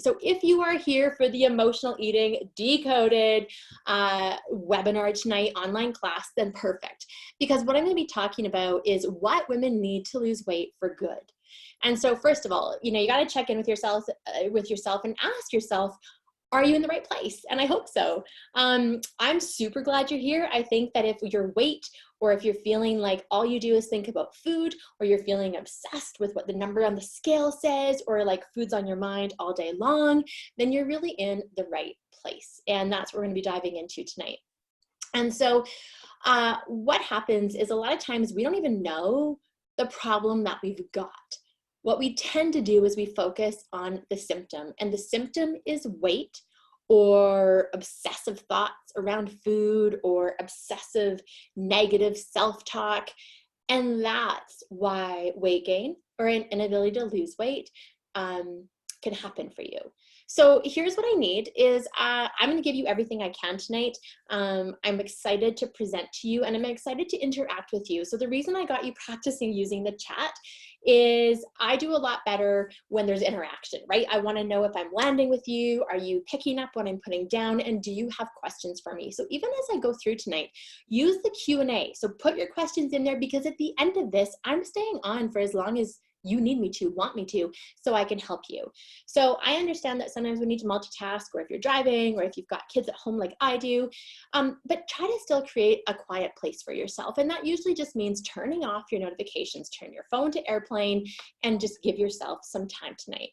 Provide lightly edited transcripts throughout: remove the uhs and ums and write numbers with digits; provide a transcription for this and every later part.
So if you are here for the Emotional Eating Decoded webinar tonight, online class, then perfect. Because what I'm going to be talking about is what women need to lose weight for good. And so first of all, you got to check in with yourself and ask yourself, are you in the right place? And I hope so. I'm super glad you're here. I think that if your weight, or if you're feeling like all you do is think about food, or you're feeling obsessed with what the number on the scale says, or like food's on your mind all day long, then you're really in the right place. And that's what we're going to be diving into tonight. And so what happens is a lot of times we don't even know the problem that we've got. What we tend to do is we focus on the symptom, and the symptom is weight or obsessive thoughts around food or obsessive negative self-talk. And that's why weight gain or an inability to lose weight can happen for you. So here's what I need is I'm going to give you everything I can tonight. I'm excited to present to you, and I'm excited to interact with you. So the reason I got you practicing using the chat is I do a lot better when there's interaction, right? I want to know if I'm landing with you. Are you picking up what I'm putting down? And do you have questions for me? So even as I go through tonight, use the Q&A. So put your questions in there, because at the end of this, I'm staying on for as long as you need me to, want me to, so I can help you. So I understand that sometimes we need to multitask, or if you're driving, or if you've got kids at home like I do, but try to still create a quiet place for yourself. And that usually just means turning off your notifications, turn your phone to airplane, and just give yourself some time tonight.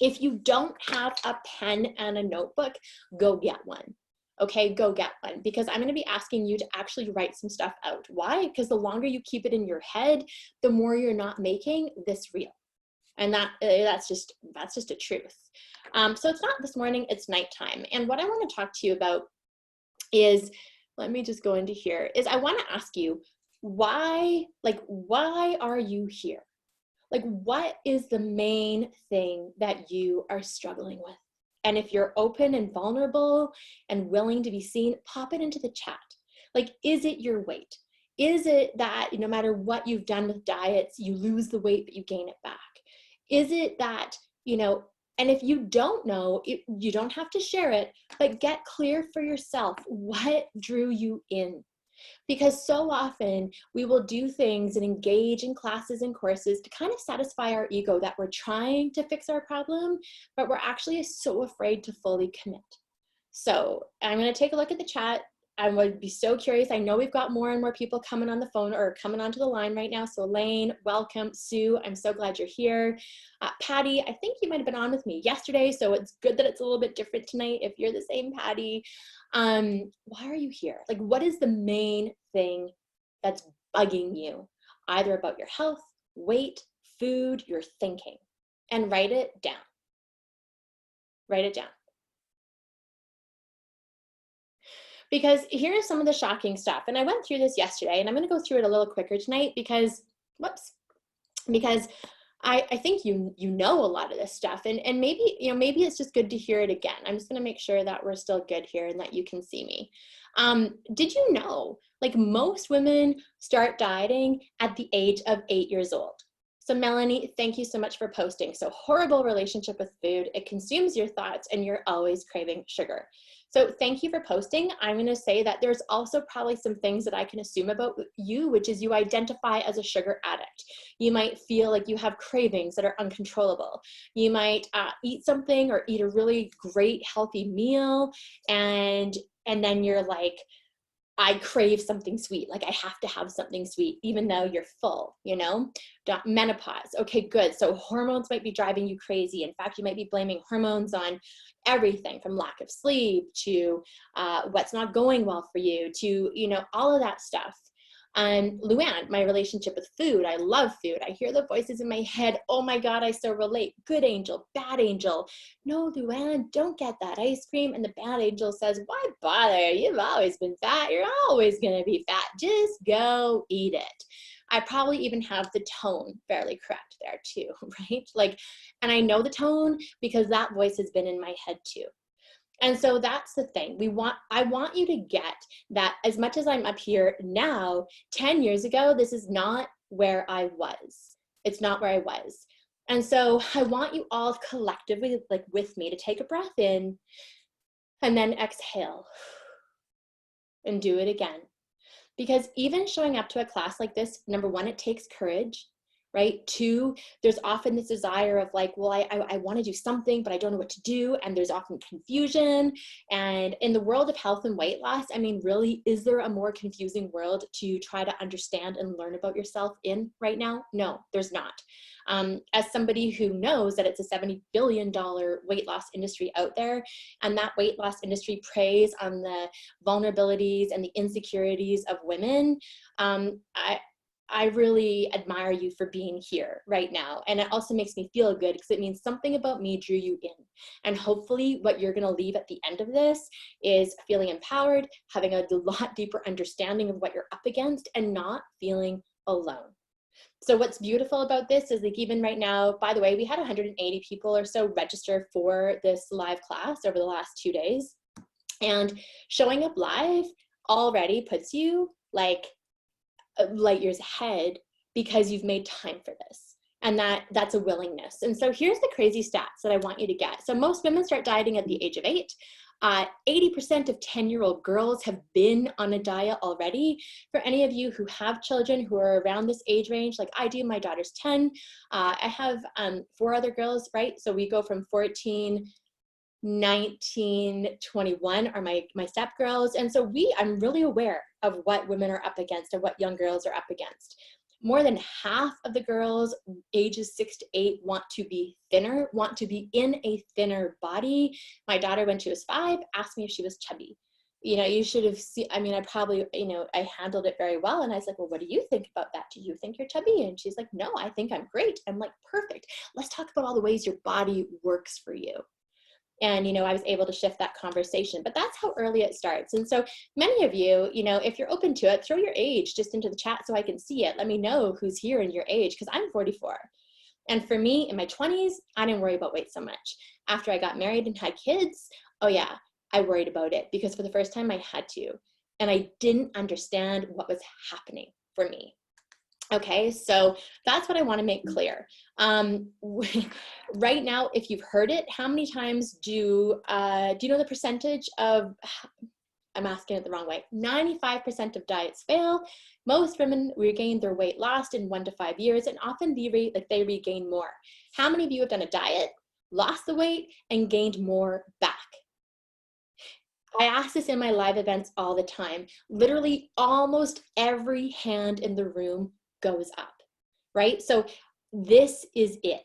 If you don't have a pen and a notebook, go get one. Okay, go get one, because I'm going to be asking you to actually write some stuff out. Why? Because the longer you keep it in your head, the more you're not making this real. And that's just a truth. So it's not this morning, it's nighttime. And what I want to talk to you about is, let me just go into here, is I want to ask you, why are you here? Like, what is the main thing that you are struggling with? And if you're open and vulnerable and willing to be seen, pop it into the chat. Like, is it your weight? Is it that no matter what you've done with diets, you lose the weight, but you gain it back? Is it that, and if you don't know, you don't have to share it, but get clear for yourself what drew you in. Because so often we will do things and engage in classes and courses to kind of satisfy our ego that we're trying to fix our problem, but we're actually so afraid to fully commit. So I'm going to take a look at the chat. I would be so curious. I know we've got more and more people coming on the phone or coming onto the line right now. So Elaine, welcome. Sue, I'm so glad you're here. Patty, I think you might have been on with me yesterday, so it's good that it's a little bit different tonight if you're the same Patty. Why are you here? Like, what is the main thing that's bugging you, either about your health, weight, food, your thinking? And write it down. Write it down. Because here's some of the shocking stuff. And I went through this yesterday, and I'm going to go through it a little quicker tonight because, I think you know a lot of this stuff, and maybe maybe it's just good to hear it again. I'm just going to make sure that we're still good here and that you can see me. Did you know, like, most women start dieting at the age of 8 years old? So Melanie, thank you so much for posting. So horrible relationship with food. It consumes your thoughts, and you're always craving sugar. So thank you for posting. I'm going to say that there's also probably some things that I can assume about you, which is you identify as a sugar addict. You might feel like you have cravings that are uncontrollable. You might eat something or eat a really great healthy meal, and then you're like, I crave something sweet. Like, I have to have something sweet, even though you're full, Menopause. Okay, good. So hormones might be driving you crazy. In fact, you might be blaming hormones on everything from lack of sleep to what's not going well for you to, all of that stuff. Luann, my relationship with food. I love food. I hear the voices in my head. Oh my God, I so relate. Good angel, bad angel. No, Luann, don't get that ice cream. And the bad angel says, why bother? You've always been fat. You're always going to be fat. Just go eat it. I probably even have the tone fairly correct there too, right? And I know the tone because that voice has been in my head too. And so that's the thing. I want you to get that as much as I'm up here now, 10 years ago, this is not where I was. It's not where I was. And so I want you all collectively, like with me, to take a breath in and then exhale and do it again. Because even showing up to a class like this, number one, it takes courage, right? Two, there's often this desire of like, well, I want to do something, but I don't know what to do. And there's often confusion. And in the world of health and weight loss, I mean, really, is there a more confusing world to try to understand and learn about yourself in right now? No, there's not. As somebody who knows that it's a $70 billion weight loss industry out there, and that weight loss industry preys on the vulnerabilities and the insecurities of women, I really admire you for being here right now. And it also makes me feel good because it means something about me drew you in. And hopefully what you're going to leave at the end of this is feeling empowered, having a lot deeper understanding of what you're up against, and not feeling alone. So what's beautiful about this is, like, even right now, by the way, we had 180 people or so register for this live class over the last 2 days. And showing up live already puts you like light years ahead because you've made time for this. And that's a willingness. And so here's the crazy stats that I want you to get. So most women start dieting at the age of 8. 80% of 10-year-old girls have been on a diet already. For any of you who have children who are around this age range, like I do, my daughter's 10. I have 4 other girls, right? So we go from 14, 19, 21 are my step girls. And so I'm really aware of what women are up against and what young girls are up against. More than half of the girls ages 6 to 8 want to be thinner, want to be in a thinner body. My daughter, when she was 5, asked me if she was chubby. You know, you should have seen, I mean, I probably, I handled it very well. And I was like, well, what do you think about that? Do you think you're chubby? And she's like, no, I think I'm great. I'm like, perfect. Let's talk about all the ways your body works for you. And, I was able to shift that conversation, but that's how early it starts. And so many of you, if you're open to it, throw your age just into the chat so I can see it. Let me know who's here in your age, because I'm 44. And for me, in my 20s, I didn't worry about weight so much. After I got married and had kids, oh yeah, I worried about it because for the first time I had to. And I didn't understand what was happening for me. Okay, so that's what I want to make clear. Right now, if you've heard it, how many times do you know the percentage of, I'm asking it the wrong way, 95% of diets fail. Most women regain their weight lost in 1 to 5 years, and often they regain more. How many of you have done a diet, lost the weight, and gained more back? I ask this in my live events all the time. Literally almost every hand in the room goes up, right? So this is it.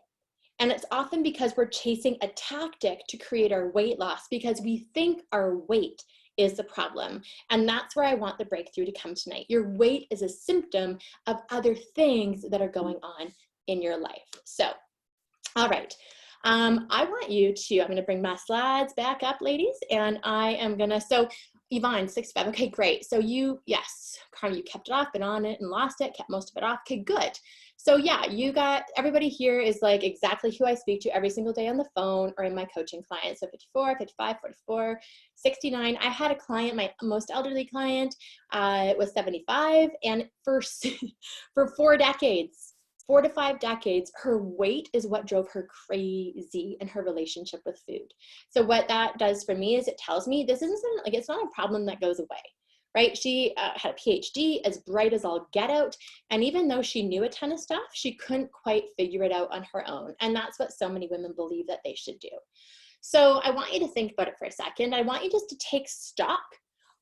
And it's often because we're chasing a tactic to create our weight loss because we think our weight is the problem. And that's where I want the breakthrough to come tonight. Your weight is a symptom of other things that are going on in your life. So, all right. I want you to, I'm going to bring my slides back up, ladies, and I am going to, so Yvonne, 6'5", okay, great. So yes, Carmen, you kept it off, been on it and lost it, kept most of it off, okay, good. So yeah, everybody here is like exactly who I speak to every single day on the phone or in my coaching clients. So 54, 55, 44, 69. I had a client, my most elderly client was 75, and for 4 decades, 4 to 5 decades, her weight is what drove her crazy in her relationship with food. So what that does for me is it tells me this isn't like, it's not a problem that goes away, right? She had a PhD, as bright as all get out. And even though she knew a ton of stuff, she couldn't quite figure it out on her own. And that's what so many women believe that they should do. So I want you to think about it for a second. I want you just to take stock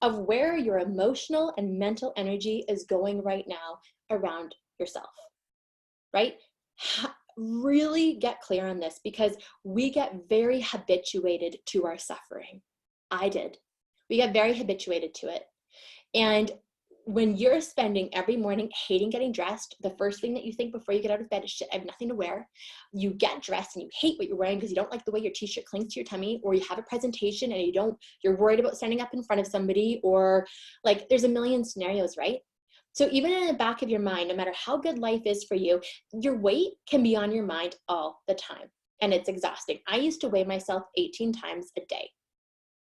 of where your emotional and mental energy is going right now around yourself. Right? Really get clear on this because we get very habituated to our suffering. I did. We get very habituated to it. And when you're spending every morning hating getting dressed, the first thing that you think before you get out of bed is, shit, I have nothing to wear. You get dressed and you hate what you're wearing because you don't like the way your t-shirt clings to your tummy, or you have a presentation and you're worried about standing up in front of somebody, or like there's a million scenarios, right? So even in the back of your mind, no matter how good life is for you, your weight can be on your mind all the time. And it's exhausting. I used to weigh myself 18 times a day.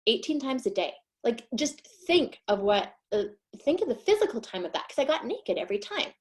18 times a day. Like just think of the physical time of that, because I got naked every time.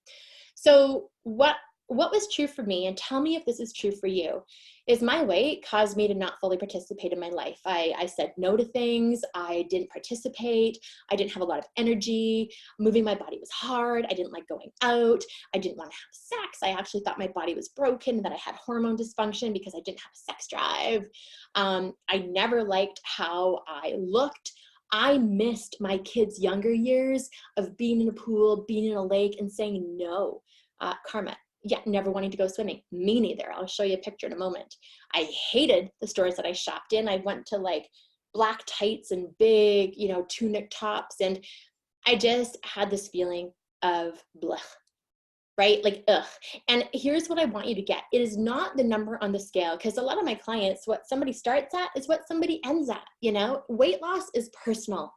So what what was true for me, and tell me if this is true for you, is my weight caused me to not fully participate in my life. I said no to things. I didn't participate. I didn't have a lot of energy. Moving my body was hard. I didn't like going out. I didn't want to have sex. I actually thought my body was broken, that I had hormone dysfunction because I didn't have a sex drive. I never liked how I looked. I missed my kids' younger years of being in a pool, being in a lake, and saying no. Karma. Yeah, never wanting to go swimming. Me neither. I'll show you a picture in a moment. I hated the stores that I shopped in. I went to like black tights and big, tunic tops. And I just had this feeling of blech, right? Like, ugh. And here's what I want you to get. It is not the number on the scale, because a lot of my clients, what somebody starts at is what somebody ends at, Weight loss is personal.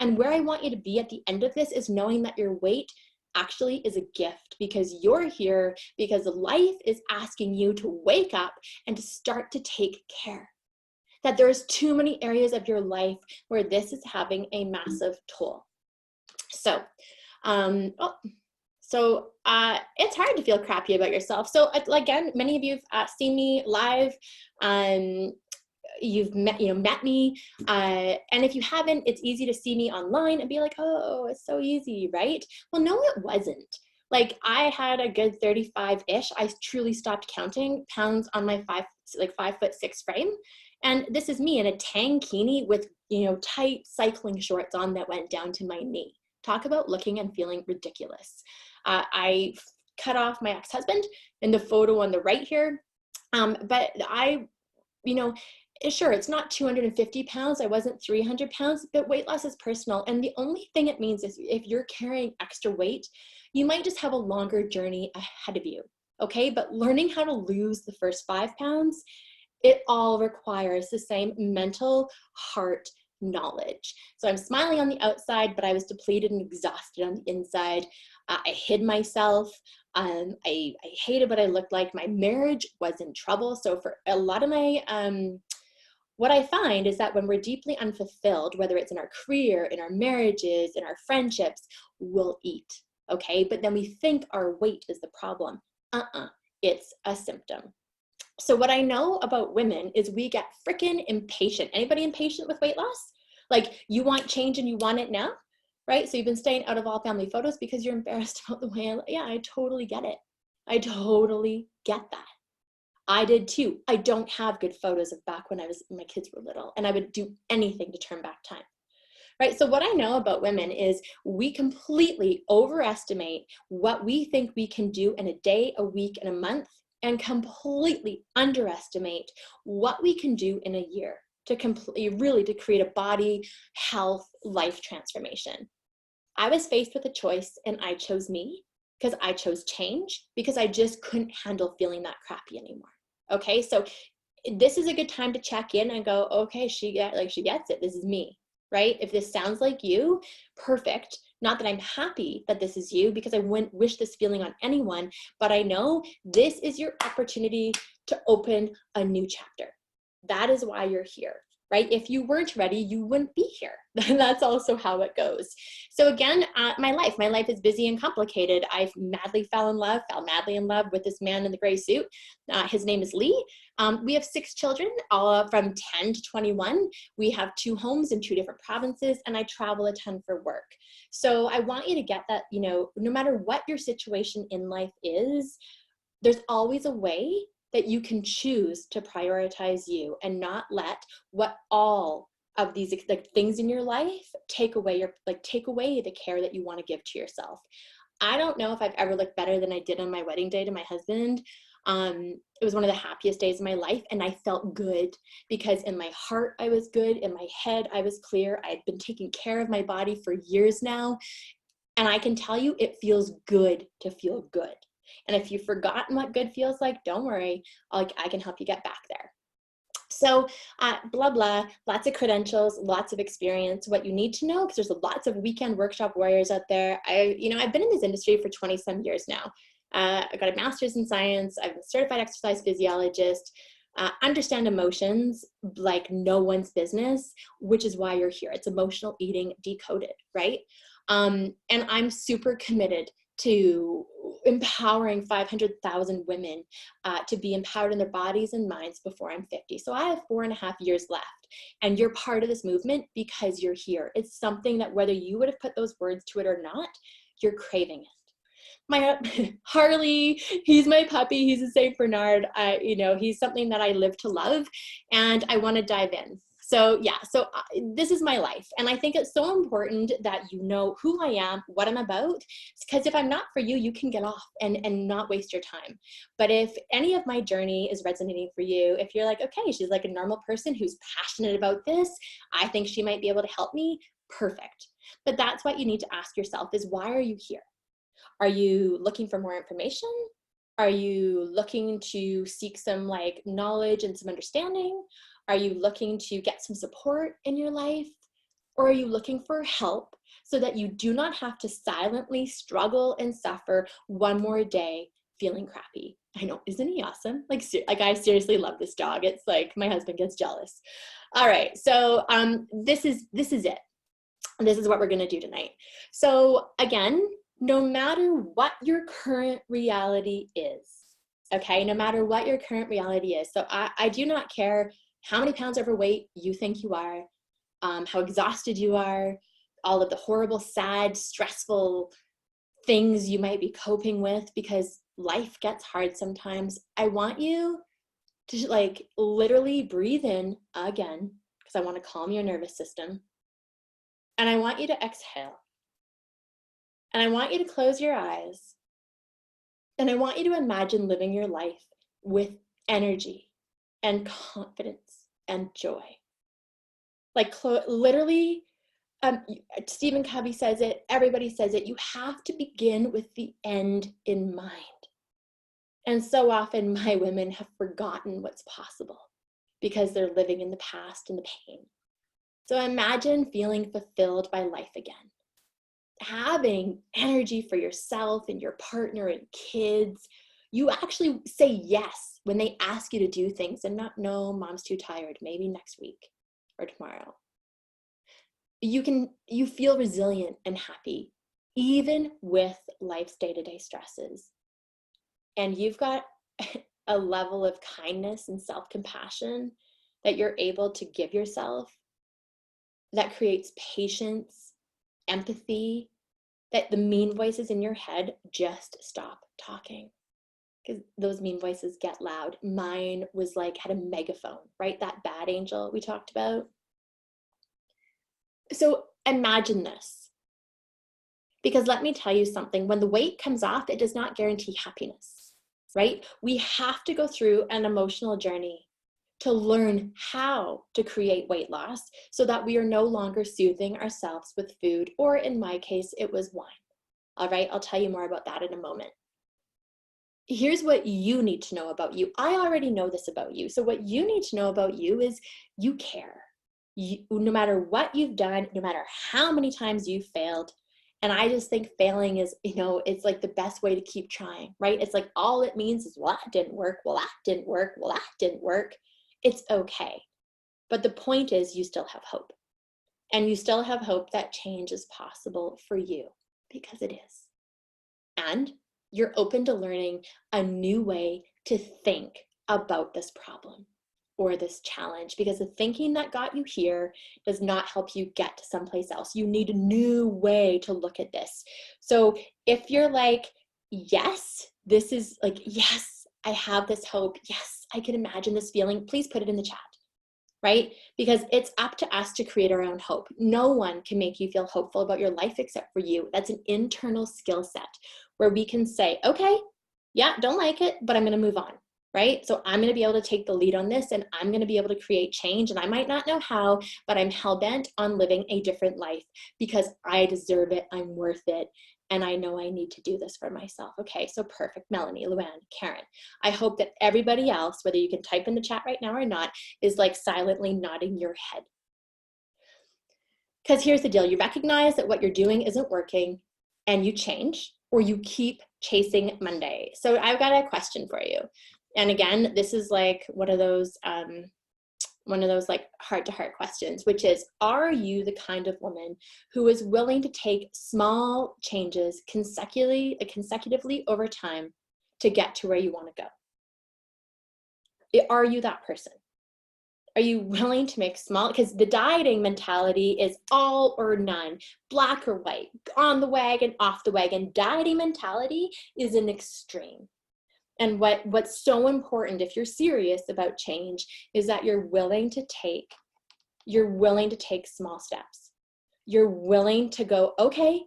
And where I want you to be at the end of this is knowing that your weight actually is a gift, because you're here because life is asking you to wake up and to start to take care. That there's too many areas of your life where this is having a massive toll. So, it's hard to feel crappy about yourself. So again, many of you have seen me live. You've met me, and if you haven't, it's easy to see me online and be like, oh, it's so easy, right? Well, no, it wasn't. Like, I had a good 35-ish. I truly stopped counting pounds on my 5'6" frame, and this is me in a tankini with tight cycling shorts on that went down to my knee. Talk about looking and feeling ridiculous. I cut off my ex-husband in the photo on the right here, but I, sure, it's not 250 pounds. I wasn't 300 pounds, but weight loss is personal. And the only thing it means is if you're carrying extra weight, you might just have a longer journey ahead of you. Okay. But learning how to lose the first 5 pounds, it all requires the same mental heart knowledge. So I'm smiling on the outside, but I was depleted and exhausted on the inside. I hid myself. I hated what I looked like. My marriage was in trouble. So for a lot of my, what I find is that when we're deeply unfulfilled, whether it's in our career, in our marriages, in our friendships, we'll eat, okay? But then we think our weight is the problem. It's a symptom. So what I know about women is we get freaking impatient. Anybody impatient with weight loss? Like, you want change and you want it now, right? So you've been staying out of all family photos because you're embarrassed about the way I totally get it. I totally get that. I did too. I don't have good photos of back when my kids were little, and I would do anything to turn back time, right? So what I know about women is we completely overestimate what we think we can do in a day, a week, and a month, and completely underestimate what we can do in a year to to create a body, health, life transformation. I was faced with a choice, and I chose me because I chose change, because I just couldn't handle feeling that crappy anymore. Okay, so this is a good time to check in and go, okay, she gets it. This is me, right? If this sounds like you, perfect. Not that I'm happy that this is you, because I wouldn't wish this feeling on anyone, but I know this is your opportunity to open a new chapter. That is why you're here, right? If you weren't ready, you wouldn't be here. That's also how it goes. So again, my life is busy and complicated. I fell madly in love with this man in the gray suit. His name is Lee. We have 6 children, all from 10 to 21. We have 2 homes in 2 different provinces, and I travel a ton for work. So I want you to get that, no matter what your situation in life is, there's always a way that you can choose to prioritize you and not let what all of these things in your life take away the care that you want to give to yourself. I don't know if I've ever looked better than I did on my wedding day to my husband. It was one of the happiest days of my life, and I felt good because in my heart I was good, in my head I was clear. I had been taking care of my body for years now, and I can tell you it feels good to feel good. And if you've forgotten what good feels like, don't worry, I can help you get back there. So blah, blah, lots of credentials, lots of experience. What you need to know, because there's lots of weekend workshop warriors out there. I've been in this industry for 20 some years now. I got a master's in science. I'm a certified exercise physiologist. Understand emotions like no one's business, which is why you're here. It's emotional eating decoded, right? And I'm super committed to empowering 500,000 women to be empowered in their bodies and minds before I'm 50. So I have 4.5 years left, and you're part of this movement because you're here. It's something that whether you would have put those words to it or not, you're craving it. My Harley, he's my puppy. He's a Saint Bernard. He's something that I live to love, and I want to dive in. So yeah, this is my life. And I think it's so important that you know who I am, what I'm about, because if I'm not for you, you can get off and not waste your time. But if any of my journey is resonating for you, if you're like, okay, she's like a normal person who's passionate about this, I think she might be able to help me, perfect. But that's what you need to ask yourself is, why are you here? Are you looking for more information? Are you looking to seek some knowledge and some understanding? Are you looking to get some support in your life? Or are you looking for help so that you do not have to silently struggle and suffer one more day feeling crappy? I know, isn't he awesome? I seriously love this dog. It's like my husband gets jealous. All right, so this is it. This is what we're gonna do tonight. So again, no matter what your current reality is, okay, no matter what your current reality is. So I do not care how many pounds overweight you think you are, how exhausted you are, all of the horrible, sad, stressful things you might be coping with, because life gets hard sometimes. I want you to literally breathe in again, because I want to calm your nervous system. And I want you to exhale. And I want you to close your eyes. And I want you to imagine living your life with energy and confidence and joy. Literally, Stephen Covey says it, everybody says it, you have to begin with the end in mind. And so often my women have forgotten what's possible because they're living in the past and the pain. So imagine feeling fulfilled by life again. Having energy for yourself and your partner and kids. You actually say yes when they ask you to do things and not, no, mom's too tired, maybe next week or tomorrow. You feel resilient and happy, even with life's day-to-day stresses. And you've got a level of kindness and self-compassion that you're able to give yourself that creates patience, empathy, that the mean voices in your head just stop talking. Because those mean voices get loud. Mine was had a megaphone, right? That bad angel we talked about. So imagine this. Because let me tell you something, when the weight comes off, it does not guarantee happiness, right? We have to go through an emotional journey to learn how to create weight loss so that we are no longer soothing ourselves with food, or in my case, it was wine. All right, I'll tell you more about that in a moment. Here's what you need to know about you. I already know this about you. So what you need to know about you is you care. No matter what you've done, no matter how many times you've failed. And I just think failing is, it's the best way to keep trying, right? It's all it means is, well, that didn't work. Well, that didn't work. Well, that didn't work. It's okay. But the point is you still have hope. And you still have hope that change is possible for you, because it is. And you're open to learning a new way to think about this problem or this challenge, because the thinking that got you here does not help you get to someplace else. You need a new way to look at this. So if you're yes, this is yes, I have this hope. Yes, I can imagine this feeling. Please put it in the chat, right? Because it's up to us to create our own hope. No one can make you feel hopeful about your life except for you. That's an internal skill set where we can say, okay, yeah, don't like it, but I'm going to move on, right? So I'm going to be able to take the lead on this, and I'm going to be able to create change. And I might not know how, but I'm hell-bent on living a different life because I deserve it. I'm worth it. And I know I need to do this for myself. Okay, so perfect. Melanie, Luann, Karen. I hope that everybody else, whether you can type in the chat right now or not, is silently nodding your head. Because here's the deal. You recognize that what you're doing isn't working and you change, or you keep chasing Monday. So I've got a question for you. And again, this is one of those one of those like heart-to-heart questions, which is, are you the kind of woman who is willing to take small changes consecutively over time to get to where you want to go? Are you that person? Are you willing to make small, because the dieting mentality is all or none, black or white, on the wagon, off the wagon. Dieting mentality is an extreme. And what's so important if you're serious about change is that you're willing to take small steps. You're willing to go, okay,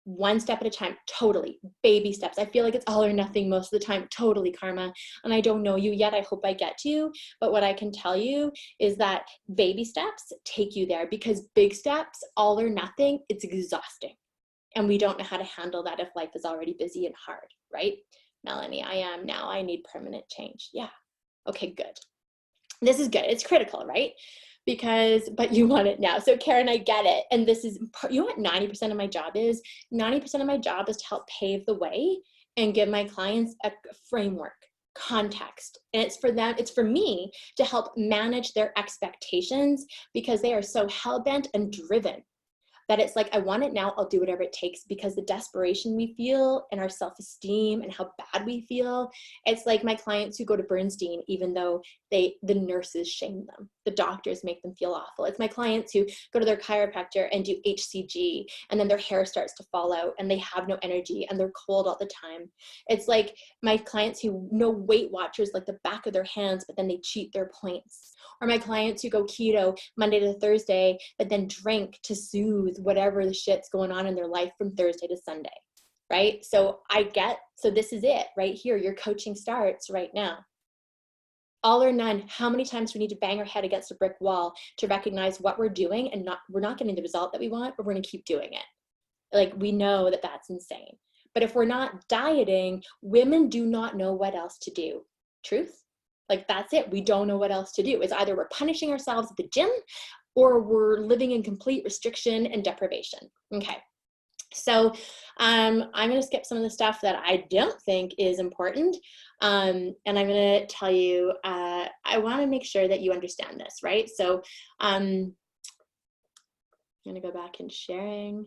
one step at a time, totally, baby steps. I feel like it's all or nothing most of the time, totally, Karma. And I don't know you yet, I hope I get to you. But what I can tell you is that baby steps take you there, because big steps, all or nothing, it's exhausting. And we don't know how to handle that if life is already busy and hard, right? Melanie, I am now, I need permanent change. Yeah, okay, good. This is good, it's critical, right? But you want it now. So Karen, I get it. And this is, you know what 90% of my job is? 90% of my job is to help pave the way and give my clients a framework, context. And it's for them, it's for me to help manage their expectations, because they are so hell-bent and driven that it's like, I want it now, I'll do whatever it takes, because the desperation we feel and our self-esteem and how bad we feel, it's like my clients who go to Bernstein, even though the nurses shame them, the doctors make them feel awful. It's my clients who go to their chiropractor and do HCG, and then their hair starts to fall out and they have no energy and they're cold all the time. It's like my clients who know Weight Watchers like the back of their hands, but then they cheat their points. Or my clients who go keto Monday to Thursday, but then drink to soothe whatever the shit's going on in their life from Thursday to Sunday, right? So this is it right here. Your coaching starts right now. All or none. How many times do we need to bang our head against a brick wall to recognize what we're doing and we're not getting the result that we want, but we're going to keep doing it? Like, we know that that's insane. But if we're not dieting, women do not know what else to do. Truth? Like, that's it. We don't know what else to do. It's either we're punishing ourselves at the gym or we're living in complete restriction and deprivation. Okay. So I'm going to skip some of the stuff that I don't think is important. And I'm going to tell you, I want to make sure that you understand this, right? So I'm going to go back and sharing.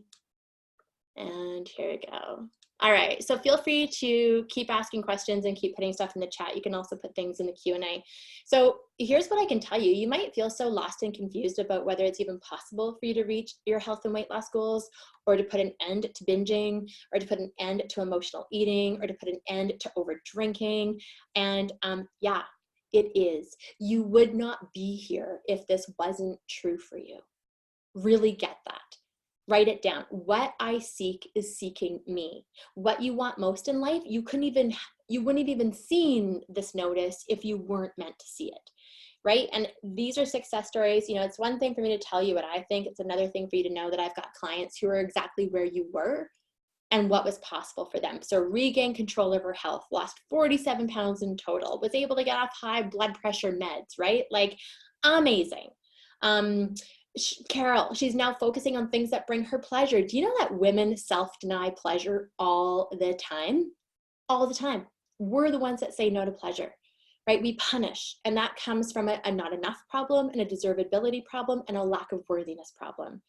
And here we go. All right, so feel free to keep asking questions and keep putting stuff in the chat. You can also put things in the Q&A. So here's what I can tell you. You might feel so lost and confused about whether it's even possible for you to reach your health and weight loss goals, or to put an end to binging, or to put an end to emotional eating, or to put an end to over drinking. And yeah, it is. You would not be here if this wasn't true for you. Really get that. Write it down. What I seek is seeking me. What you want most in life, you wouldn't have even seen this notice if you weren't meant to see it, right? And these are success stories. You know, it's one thing for me to tell you what I think. It's another thing for you to know that I've got clients who are exactly where you were and what was possible for them. So regained control over health, lost 47 pounds in total, was able to get off high blood pressure meds, right? Like, amazing. Carol, she's now focusing on things that bring her pleasure. Do you know that women self-deny pleasure all the time? All the time. We're the ones that say no to pleasure, right? We punish, and that comes from a not enough problem, and a deservability problem, and a lack of worthiness problem,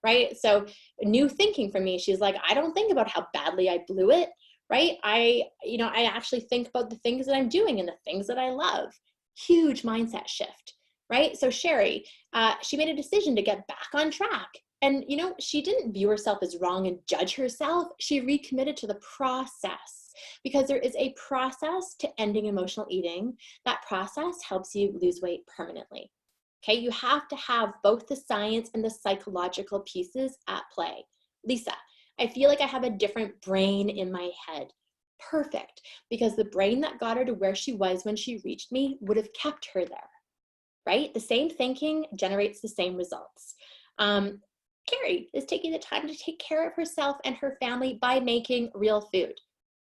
right? So new thinking for me, she's like, I don't think about how badly I blew it, right? I actually think about the things that I'm doing and the things that I love. Huge mindset shift. Right? So Sherry, she made a decision to get back on track. And, you know, she didn't view herself as wrong and judge herself. She recommitted to the process, because there is a process to ending emotional eating. That process helps you lose weight permanently. Okay? You have to have both the science and the psychological pieces at play. Lisa, I feel like I have a different brain in my head. Perfect. Because the brain that got her to where she was when she reached me would have kept her there. Right? The same thinking generates the same results. Carrie is taking the time to take care of herself and her family by making real food,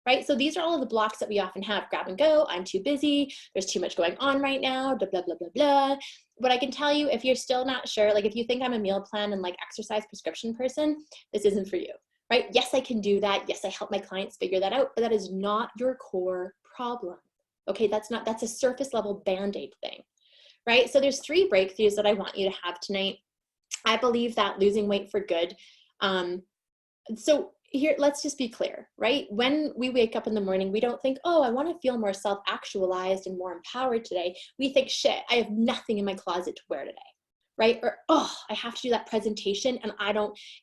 right? So these are all of the blocks that we often have. Grab and go, I'm too busy, there's too much going on right now, blah, blah, blah, blah, blah. But I can tell you, if you're still not sure, like if you think I'm a meal plan and like exercise prescription person, this isn't for you, right? Yes, I can do that. Yes, I help my clients figure that out, but that is not your core problem. Okay, that's a surface level Band-Aid thing. right? So there's 3 breakthroughs that I want you to have tonight. I believe that losing weight for good. So here, let's just be clear, right? When we wake up in the morning, we don't think, oh, I want to feel more self-actualized and more empowered today. We think, shit, I have nothing in my closet to wear today, right? Or, oh, I have to do that presentation and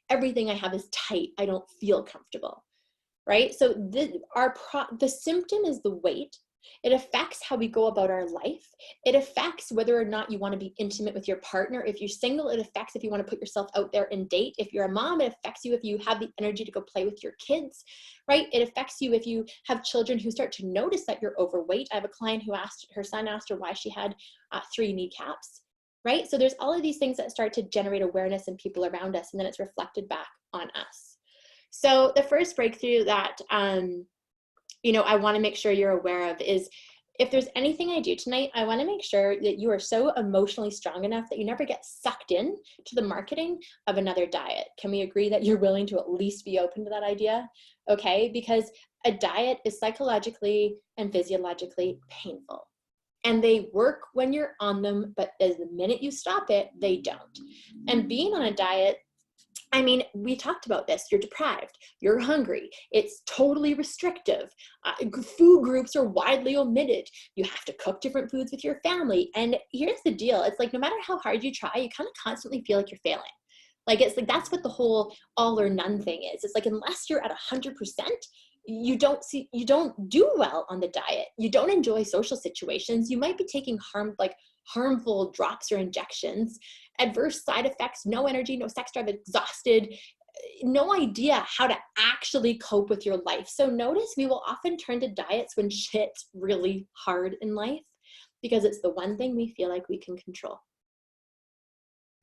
everything I have is tight. I don't feel comfortable, right? So the symptom is the weight. It affects how we go about our life. It affects whether or not you want to be intimate with your partner. If you're single, it affects if you want to put yourself out there and date. If you're a mom, it affects you if you have the energy to go play with your kids, right? It affects you if you have children who start to notice that you're overweight. I have a client who her son asked her why she had 3 kneecaps, right? So there's all of these things that start to generate awareness in people around us, and then it's reflected back on us. So the first breakthrough that I want to make sure you're aware of is, if there's anything I do tonight, I want to make sure that you are so emotionally strong enough that you never get sucked in to the marketing of another diet. Can we agree that you're willing to at least be open to that idea? Okay, because a diet is psychologically and physiologically painful. And they work when you're on them, but the minute you stop it, they don't. And being on a diet, I mean, we talked about this. You're deprived. You're hungry. It's totally restrictive. Food groups are widely omitted. You have to cook different foods with your family. And here's the deal. It's like, no matter how hard you try, you kind of constantly feel like you're failing. Like, it's like, that's what the whole all or none thing is. It's like, unless you're at 100%, you don't do well on the diet. You don't enjoy social situations. You might be taking harmful drops or injections, adverse side effects, no energy, no sex drive, exhausted, no idea how to actually cope with your life. So notice we will often turn to diets when shit's really hard in life, because it's the one thing we feel like we can control.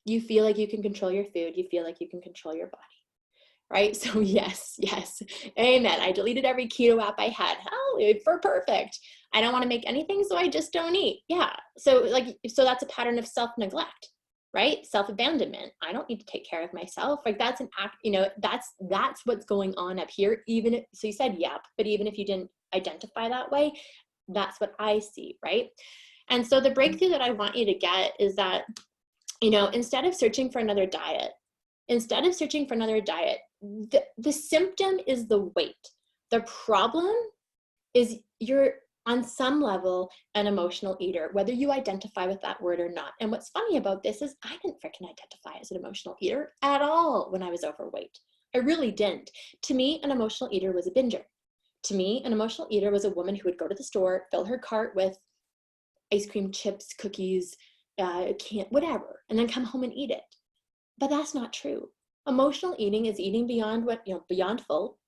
You feel like you can control your food. You feel like you can control your body. Right? So yes, amen. I deleted every keto app I had. For perfect. I don't want to make anything, so I just don't eat. Yeah. So that's a pattern of self-neglect, right? Self-abandonment. I don't need to take care of myself. Like, that's an act, that's what's going on up here. So you said, yep, but even if you didn't identify that way, that's what I see, right? And so the breakthrough that I want you to get is that, instead of searching for another diet, the symptom is the weight. The problem is you're on some level an emotional eater, whether you identify with that word or not. And what's funny about this is I didn't freaking identify as an emotional eater at all when I was overweight. I really didn't. To me, an emotional eater was a binger. To me, an emotional eater was a woman who would go to the store, fill her cart with ice cream, chips, cookies, whatever, and then come home and eat it. But that's not true. Emotional eating is eating beyond full,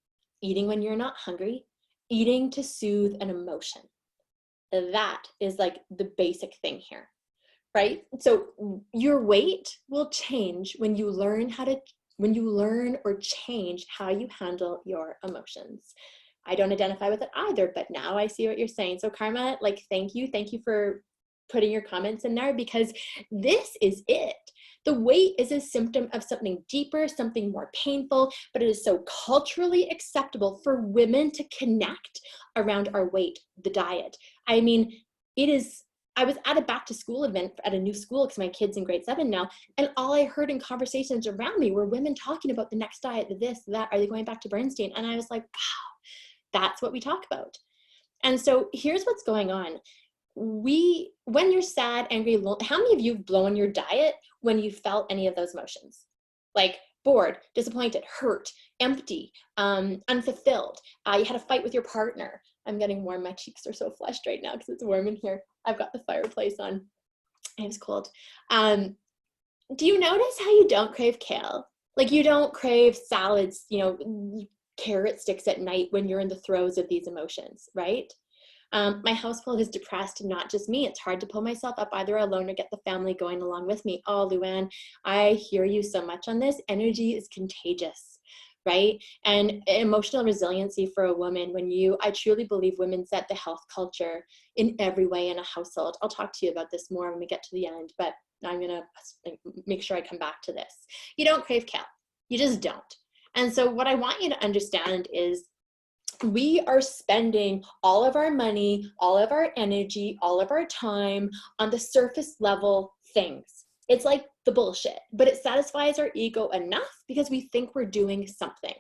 eating when you're not hungry, eating to soothe an emotion. That is like the basic thing here, right? So your weight will change when you learn or change how you handle your emotions. I don't identify with it either, but now I see what you're saying. So Karma, thank you for putting your comments in there, because this is it. The weight is a symptom of something deeper, something more painful, but it is so culturally acceptable for women to connect around our weight, the diet. I mean, I was at a back to school event at a new school because my kid's in grade 7 now, and all I heard in conversations around me were women talking about the next diet, this, that, are they going back to Bernstein? And I was like, wow, that's what we talk about. And so here's what's going on. When you're sad, angry, lonely, how many of you have blown your diet when you felt any of those emotions? Like bored, disappointed, hurt, empty, unfulfilled. You had a fight with your partner. I'm getting warm. My cheeks are so flushed right now because it's warm in here. I've got the fireplace on. It was cold. Do you notice how you don't crave kale? Like, you don't crave salads, carrot sticks at night when you're in the throes of these emotions, right? My household is depressed, not just me. It's hard to pull myself up either alone or get the family going along with me. Oh, Luann, I hear you so much on this. Energy is contagious, right? And emotional resiliency for a woman, I truly believe women set the health culture in every way in a household. I'll talk to you about this more when we get to the end, but I'm going to make sure I come back to this. You don't crave kale. You just don't. And so what I want you to understand is we are spending all of our money, all of our energy, all of our time on the surface level things. It's like the bullshit, but it satisfies our ego enough because we think we're doing something,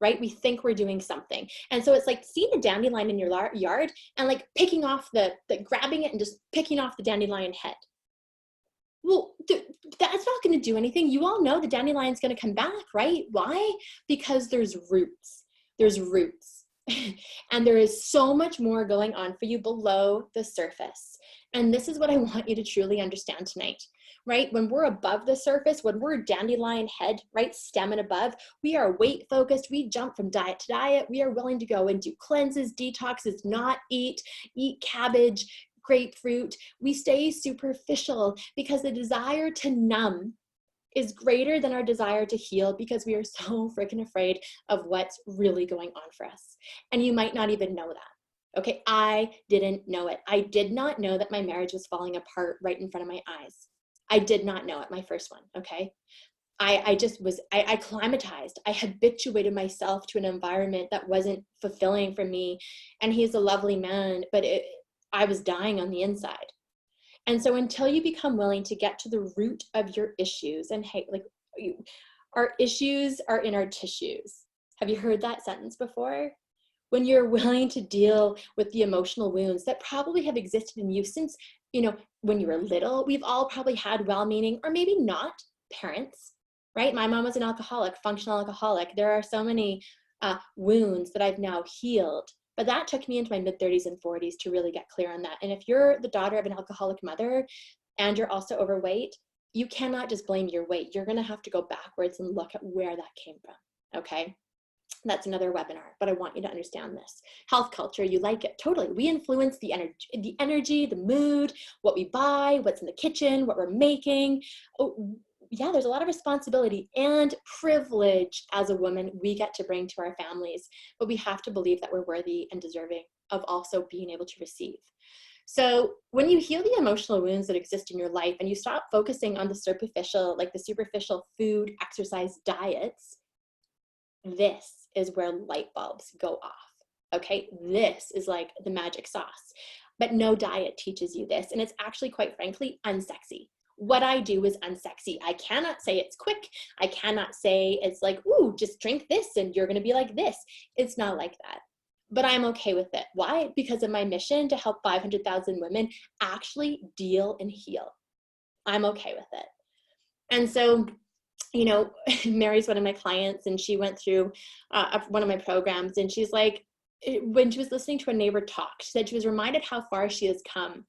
right? We think we're doing something. And so it's like seeing a dandelion in your yard and like picking off grabbing it and just picking off the dandelion head. Well, that's not going to do anything. You all know the dandelion's going to come back, right? Why? Because there's roots. There's roots. And there is so much more going on for you below the surface. And this is what I want you to truly understand tonight, right? When we're above the surface, when we're dandelion head, right, stem and above, we are weight focused. We jump from diet to diet. We are willing to go and do cleanses, detoxes, not eat cabbage, grapefruit. We stay superficial because the desire to numb is greater than our desire to heal because we are so freaking afraid of what's really going on for us. And you might not even know that. Okay, I didn't know it. I did not know that my marriage was falling apart right in front of my eyes. I did not know it, my first one, okay? I acclimatized. I habituated myself to an environment that wasn't fulfilling for me. And he's a lovely man, but I was dying on the inside. And so until you become willing to get to the root of your issues, and hey, like our issues are in our tissues. Have you heard that sentence before? When you're willing to deal with the emotional wounds that probably have existed in you since, when you were little. We've all probably had well-meaning or maybe not parents, right? My mom was an alcoholic, functional alcoholic. There are so many wounds that I've now healed. But that took me into my mid-30s and 40s to really get clear on that. And if you're the daughter of an alcoholic mother and you're also overweight, you cannot just blame your weight. You're going to have to go backwards and look at where that came from, okay? That's another webinar, but I want you to understand this. Health culture, you like it. Totally. We influence the energy, the mood, what we buy, what's in the kitchen, what we're making. Oh, yeah, there's a lot of responsibility and privilege as a woman we get to bring to our families, but we have to believe that we're worthy and deserving of also being able to receive. So when you heal the emotional wounds that exist in your life and you stop focusing on the superficial food, exercise, diets, this is where light bulbs go off. Okay, this is like the magic sauce, but no diet teaches you this. And it's actually, quite frankly, unsexy. What I do is unsexy. I cannot say it's quick. I cannot say it's like, ooh, just drink this and you're going to be like this. It's not like that. But I'm okay with it. Why? Because of my mission to help 500,000 women actually deal and heal. I'm okay with it. And so, Mary's one of my clients, and she went through one of my programs, and she's like, when she was listening to a neighbor talk, she said she was reminded how far she has come,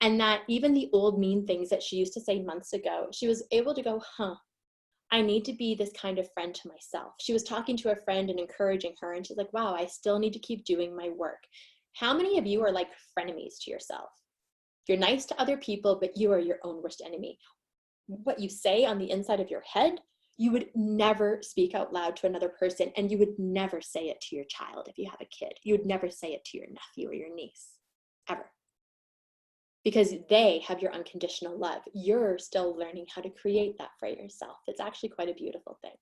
and that even the old mean things that she used to say months ago, she was able to go, I need to be this kind of friend to myself. She was talking to a friend and encouraging her, and she's like, wow, I still need to keep doing my work. How many of you are like frenemies to yourself? You're nice to other people, but you are your own worst enemy. What you say on the inside of your head, you would never speak out loud to another person, and you would never say it to your child if you have a kid. You would never say it to your nephew or your niece, ever. Because they have your unconditional love. You're still learning how to create that for yourself. It's actually quite a beautiful thing.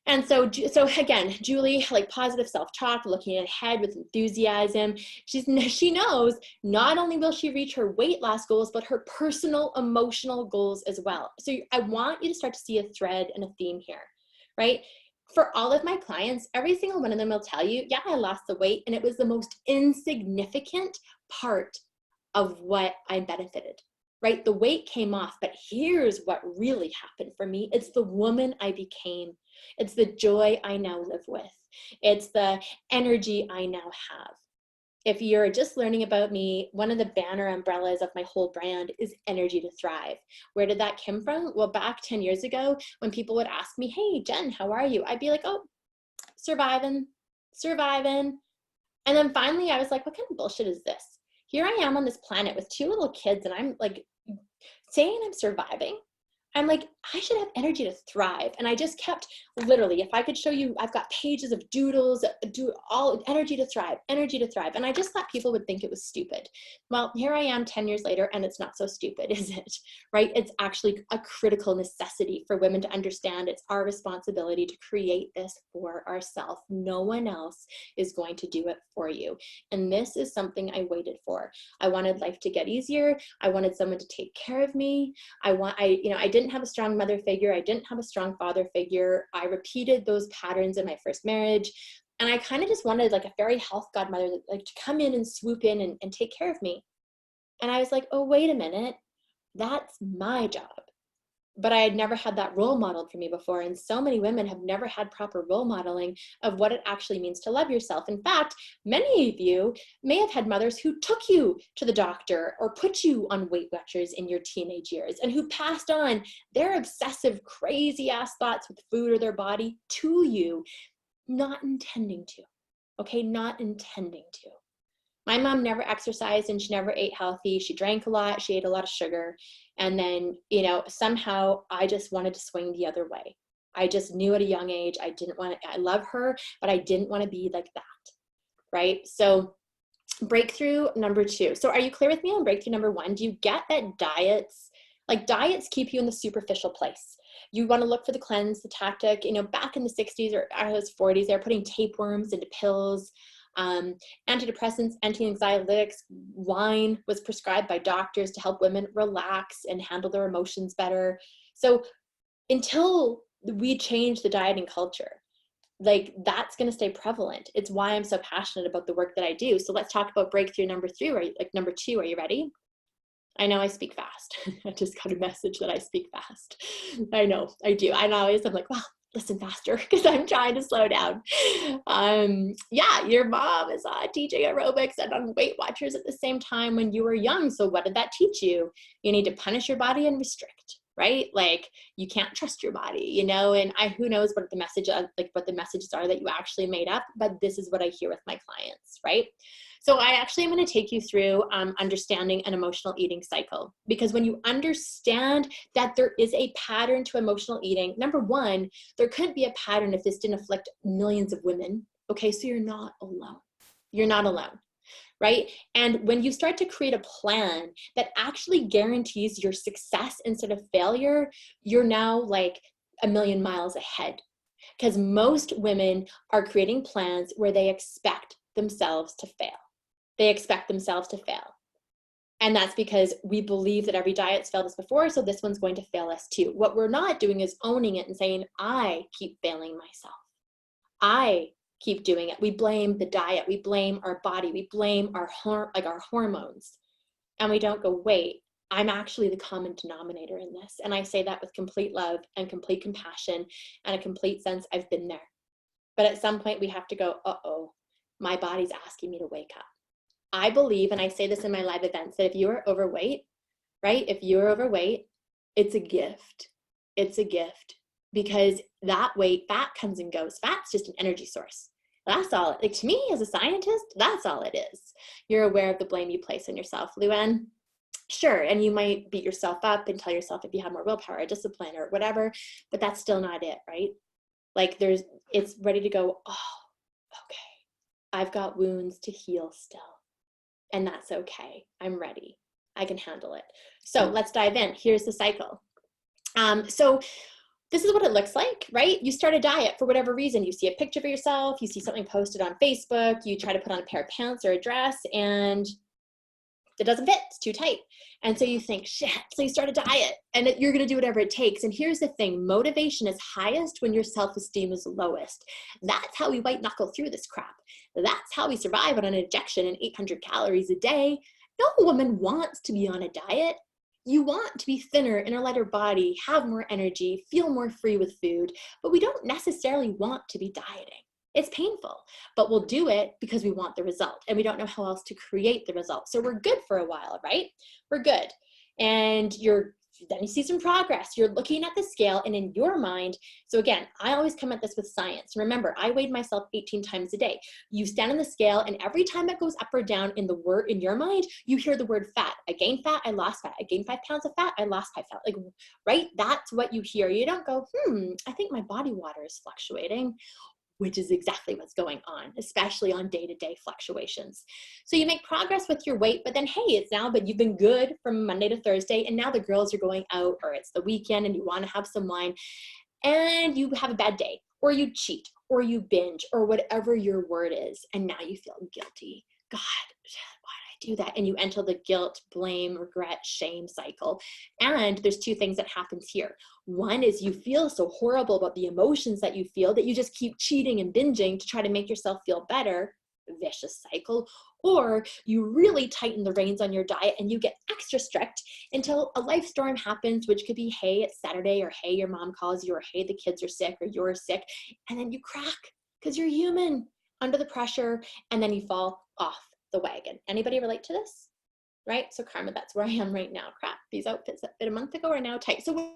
And so again, Julie, like positive self-talk, looking ahead with enthusiasm. She knows not only will she reach her weight loss goals, but her personal emotional goals as well. So I want you to start to see a thread and a theme here, right? For all of my clients, every single one of them will tell you, yeah, I lost the weight, and it was the most insignificant part of what I benefited, right? The weight came off, but here's what really happened for me. It's the woman I became. It's the joy I now live with. It's the energy I now have. If you're just learning about me, one of the banner umbrellas of my whole brand is energy to thrive. Where did that come from? Well, back 10 years ago, when people would ask me, hey, Jen, how are you? I'd be like, oh, surviving. And then finally I was like, what kind of bullshit is this? Here I am on this planet with 2 little kids, and I'm like saying I'm surviving. I'm like, I should have energy to thrive. And I just kept, literally, if I could show you, I've got pages of doodles, do all energy to thrive, energy to thrive. And I just thought people would think it was stupid. Well, here I am 10 years later, and it's not so stupid, is it? Right? It's actually a critical necessity for women to understand it's our responsibility to create this for ourselves. No one else is going to do it for you. And this is something I waited for. I wanted life to get easier. I wanted someone to take care of me. I didn't have a strong mother figure. I didn't have a strong father figure. I repeated those patterns in my first marriage. And I kind of just wanted like a fairy health godmother like to come in and swoop in and take care of me. And I was like, oh, wait a minute. That's my job. But I had never had that role modeled for me before. And so many women have never had proper role modeling of what it actually means to love yourself. In fact, many of you may have had mothers who took you to the doctor or put you on Weight Watchers in your teenage years and who passed on their obsessive, crazy ass thoughts with food or their body to you, not intending to. Okay, not intending to. My mom never exercised and she never ate healthy. She drank a lot. She ate a lot of sugar. And then, somehow I just wanted to swing the other way. I just knew at a young age, I love her, but I didn't want to be like that. Right? So breakthrough number 2. So are you clear with me on breakthrough number 1? Do you get that diets keep you in the superficial place? You want to look for the cleanse, the tactic, back in the 60s or 40s, they're putting tapeworms into pills. Antidepressants, anti-anxiolytics, wine was prescribed by doctors to help women relax and handle their emotions better. So until we change the dieting culture, that's going to stay prevalent. It's why I'm so passionate about the work that I do. So let's talk about breakthrough number 3, number 2. Are you ready? I know I speak fast. I just got a message that I speak fast. I know I do. I'm like, wow, listen faster because I'm trying to slow down. Your mom is teaching aerobics and on Weight Watchers at the same time when you were young. So what did that teach you? You need to punish your body and restrict, right? You can't trust your body, and who knows what the messages are that you actually made up, but this is what I hear with my clients, right? So I actually am going to take you through understanding an emotional eating cycle, because when you understand that there is a pattern to emotional eating, number 1, there couldn't be a pattern if this didn't afflict millions of women. Okay, so you're not alone. You're not alone, right? And when you start to create a plan that actually guarantees your success instead of failure, you're now like a million miles ahead, because most women are creating plans where they expect themselves to fail. They expect themselves to fail. And that's because we believe that every diet's failed us before, so this one's going to fail us too. What we're not doing is owning it and saying, I keep failing myself. I keep doing it. We blame the diet. We blame our body. We blame our hormones. And we don't go, wait, I'm actually the common denominator in this. And I say that with complete love and complete compassion and a complete sense I've been there. But at some point we have to go, uh-oh, my body's asking me to wake up. I believe, and I say this in my live events, that if you are overweight, right? If you're overweight, it's a gift. It's a gift, because that weight, fat comes and goes. Fat's just an energy source. That's all. To me, as a scientist, that's all it is. You're aware of the blame you place on yourself, Luann. Sure, and you might beat yourself up and tell yourself if you have more willpower or discipline or whatever, but that's still not it, right? It's ready to go, oh, okay, I've got wounds to heal still. And that's okay. I'm ready. I can handle it. So let's dive in. Here's the cycle. So this is what it looks like, right? You start a diet for whatever reason. You see a picture of yourself, you see something posted on Facebook, you try to put on a pair of pants or a dress, and it doesn't fit, it's too tight. And so you think, shit, so you start a diet and you're gonna do whatever it takes. And here's the thing, motivation is highest when your self-esteem is lowest. That's how we white knuckle through this crap. That's how we survive on an injection and 800 calories a day. No woman wants to be on a diet. You want to be thinner, in a lighter body, have more energy, feel more free with food, but we don't necessarily want to be dieting. It's painful, but we'll do it because we want the result and we don't know how else to create the result. So we're good for a while, right? We're good. And you're then you see some progress. You're looking at the scale, and in your mind, so again, I always come at this with science. Remember, I weighed myself 18 times a day. You stand on the scale, and every time it goes up or down in the word in your mind, you hear the word fat. I gained fat, I lost fat. I gained 5 pounds of fat, I lost 5 pounds. Like, right? That's what you hear. You don't go, I think my body water is fluctuating, which is exactly what's going on, especially on day-to-day fluctuations. So you make progress with your weight, but then, hey, it's now, but you've been good from Monday to Thursday, and now the girls are going out, or it's the weekend and you want to have some wine, and you have a bad day, or you cheat, or you binge, or whatever your word is, and now you feel guilty. God, why did I do that? And you enter the guilt, blame, regret, shame cycle. And there's 2 things that happens here. One is you feel so horrible about the emotions that you feel that you just keep cheating and binging to try to make yourself feel better. Vicious cycle. Or you really tighten the reins on your diet and you get extra strict until a life storm happens, which could be, hey, it's Saturday, or hey, your mom calls you, or hey, the kids are sick, or you're sick, and then you crack because you're human under the pressure, and then you fall off the wagon. Anybody relate to this? Right? So Karma, that's where I am right now. Crap, these outfits that fit a month ago are now tight. So what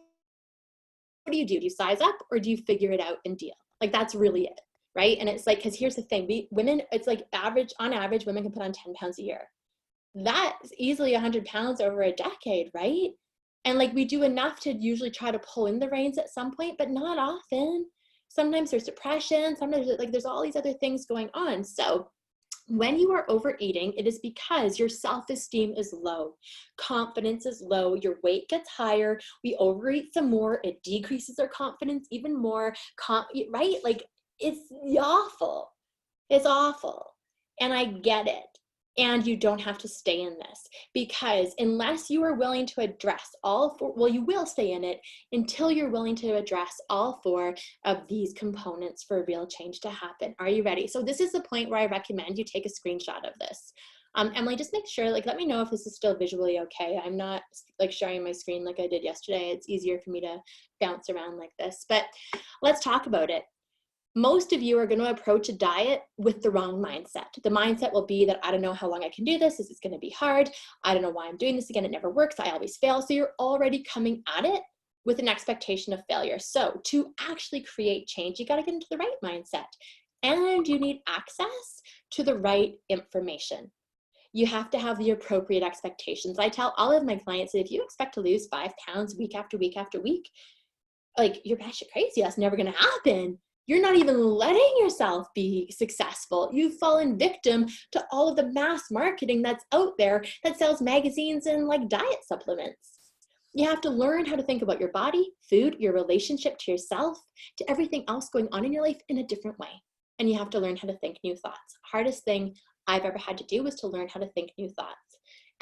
do you do? Do you size up, or do you figure it out and deal? Like, that's really it, right? And it's like, because here's the thing, women, it's like on average, women can put on 10 pounds a year. That's easily 100 pounds over a decade, right? And like, we do enough to usually try to pull in the reins at some point, but not often. Sometimes there's depression, sometimes like there's all these other things going on. So when you are overeating, it is because your self-esteem is low, confidence is low, your weight gets higher, we overeat some more, it decreases our confidence even more, right? Like, it's awful. It's awful. And I get it. And you don't have to stay in this, because unless you are willing to address all 4, well, you will stay in it until you're willing to address all 4 of these components for real change to happen. Are you ready? So this is the point where I recommend you take a screenshot of this. Emily, just make sure, like, let me know if this is still visually okay. I'm not like sharing my screen like I did yesterday. It's easier for me to bounce around like this, but let's talk about it. Most of you are going to approach a diet with the wrong mindset. The mindset will be that I don't know how long I can do this. This is going to be hard. I don't know why I'm doing this again. It never works. I always fail. So you're already coming at it with an expectation of failure. So to actually create change, you got to get into the right mindset, and you need access to the right information. You have to have the appropriate expectations. I tell all of my clients that if you expect to lose 5 pounds week after week after week, like, you're batshit crazy. That's never going to happen. You're not even letting yourself be successful. You've fallen victim to all of the mass marketing that's out there that sells magazines and like diet supplements. You have to learn how to think about your body, food, your relationship to yourself, to everything else going on in your life in a different way. And you have to learn how to think new thoughts. Hardest thing I've ever had to do was to learn how to think new thoughts.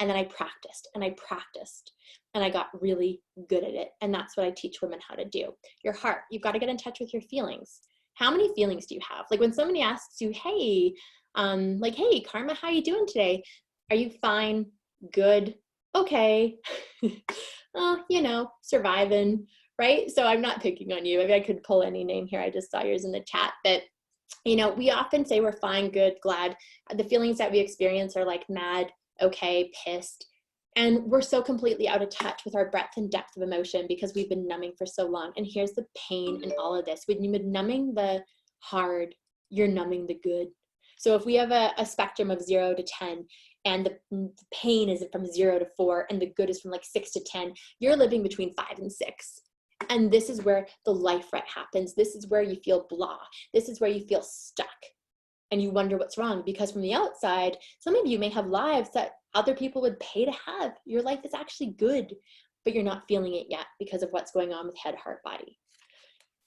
And then I practiced and I practiced and I got really good at it. And that's what I teach women how to do. Your heart, you've got to get in touch with your feelings. How many feelings do you have? Like, when somebody asks you, hey, hey, Karma, how you doing today? Are you fine? Good? Okay. Surviving, right? So I'm not picking on you. Maybe I could pull any name here. I just saw yours in the chat. But, we often say we're fine, good, glad. The feelings that we experience are like mad, okay, pissed. And we're so completely out of touch with our breadth and depth of emotion because we've been numbing for so long. And here's the pain in all of this. When you've been numbing the hard, you're numbing the good. So if we have a spectrum of 0 to 10, and the pain is from 0 to 4, and the good is from like 6 to 10, you're living between 5 and 6. And this is where the life rut happens. This is where you feel blah. This is where you feel stuck. And you wonder what's wrong, because from the outside, some of you may have lives that other people would pay to have. Your life is actually good, but you're not feeling it yet because of what's going on with head, heart, body,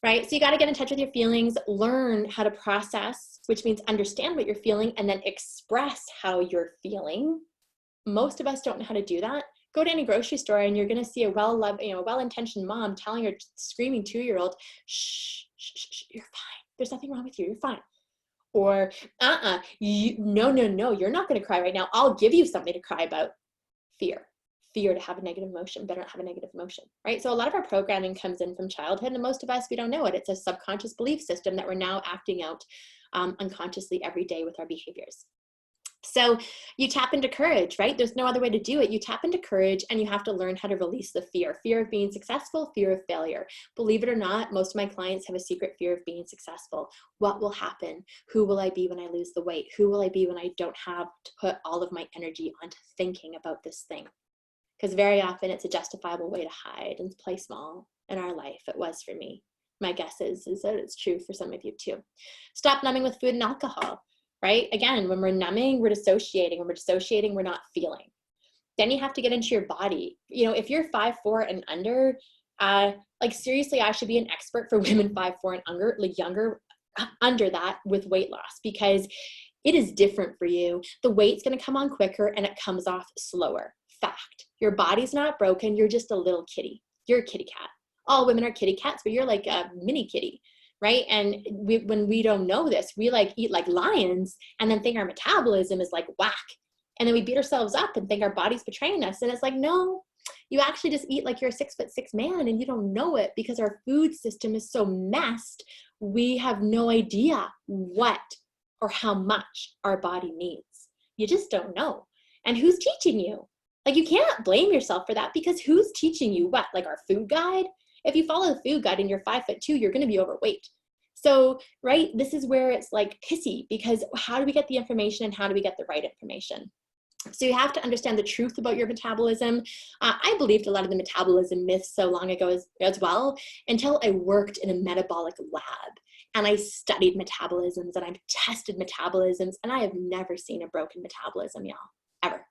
right? So you got to get in touch with your feelings, learn how to process, which means understand what you're feeling, and then express how you're feeling. Most of us don't know how to do that. Go to any grocery store and you're going to see a well-intentioned mom telling her screaming 2-year-old, shh, shh, shh, shh, you're fine. There's nothing wrong with you. You're fine. Or, no, you're not going to cry right now. I'll give you something to cry about. Fear to have a negative emotion, better not have a negative emotion, right? So a lot of our programming comes in from childhood, and most of us, we don't know it. It's a subconscious belief system that we're now acting out unconsciously every day with our behaviors. So you tap into courage, right? There's no other way to do it. You tap into courage and you have to learn how to release the fear of being successful, fear of failure. Believe it or not, most of my clients have a secret fear of being successful. What will happen? Who will I be when I lose the weight? Who will I be when I don't have to put all of my energy onto thinking about this thing? Because very often it's a justifiable way to hide and play small in our life. It was for me. My guess is that it's true for some of you too. Stop numbing with food and alcohol. Right? Again, when we're numbing, we're dissociating. When we're dissociating, we're not feeling. Then you have to get into your body. You know, if you're 5'4" and under, like seriously, I should be an expert for women 5'4" and under, like younger, under that with weight loss, because it is different for you. The weight's going to come on quicker and it comes off slower. Fact. Your body's not broken. You're just a little kitty. You're a kitty cat. All women are kitty cats, but you're like a mini kitty. Right? And when we don't know this, we like eat like lions and then think our metabolism is like whack. And then we beat ourselves up and think our body's betraying us. And it's like, no, you actually just eat like you're a 6'6" man and you don't know it because our food system is so messed. We have no idea what or how much our body needs. You just don't know. And who's teaching you? Like you can't blame yourself for that because who's teaching you what? Like our food guide? If you follow the food guide and you're 5'2", you're going to be overweight. So, right, this is where it's like pissy because how do we get the information and how do we get the right information? So you have to understand the truth about your metabolism. I believed a lot of the metabolism myths so long ago as well until I worked in a metabolic lab and I studied metabolisms and I've tested metabolisms and I have never seen a broken metabolism, y'all, ever.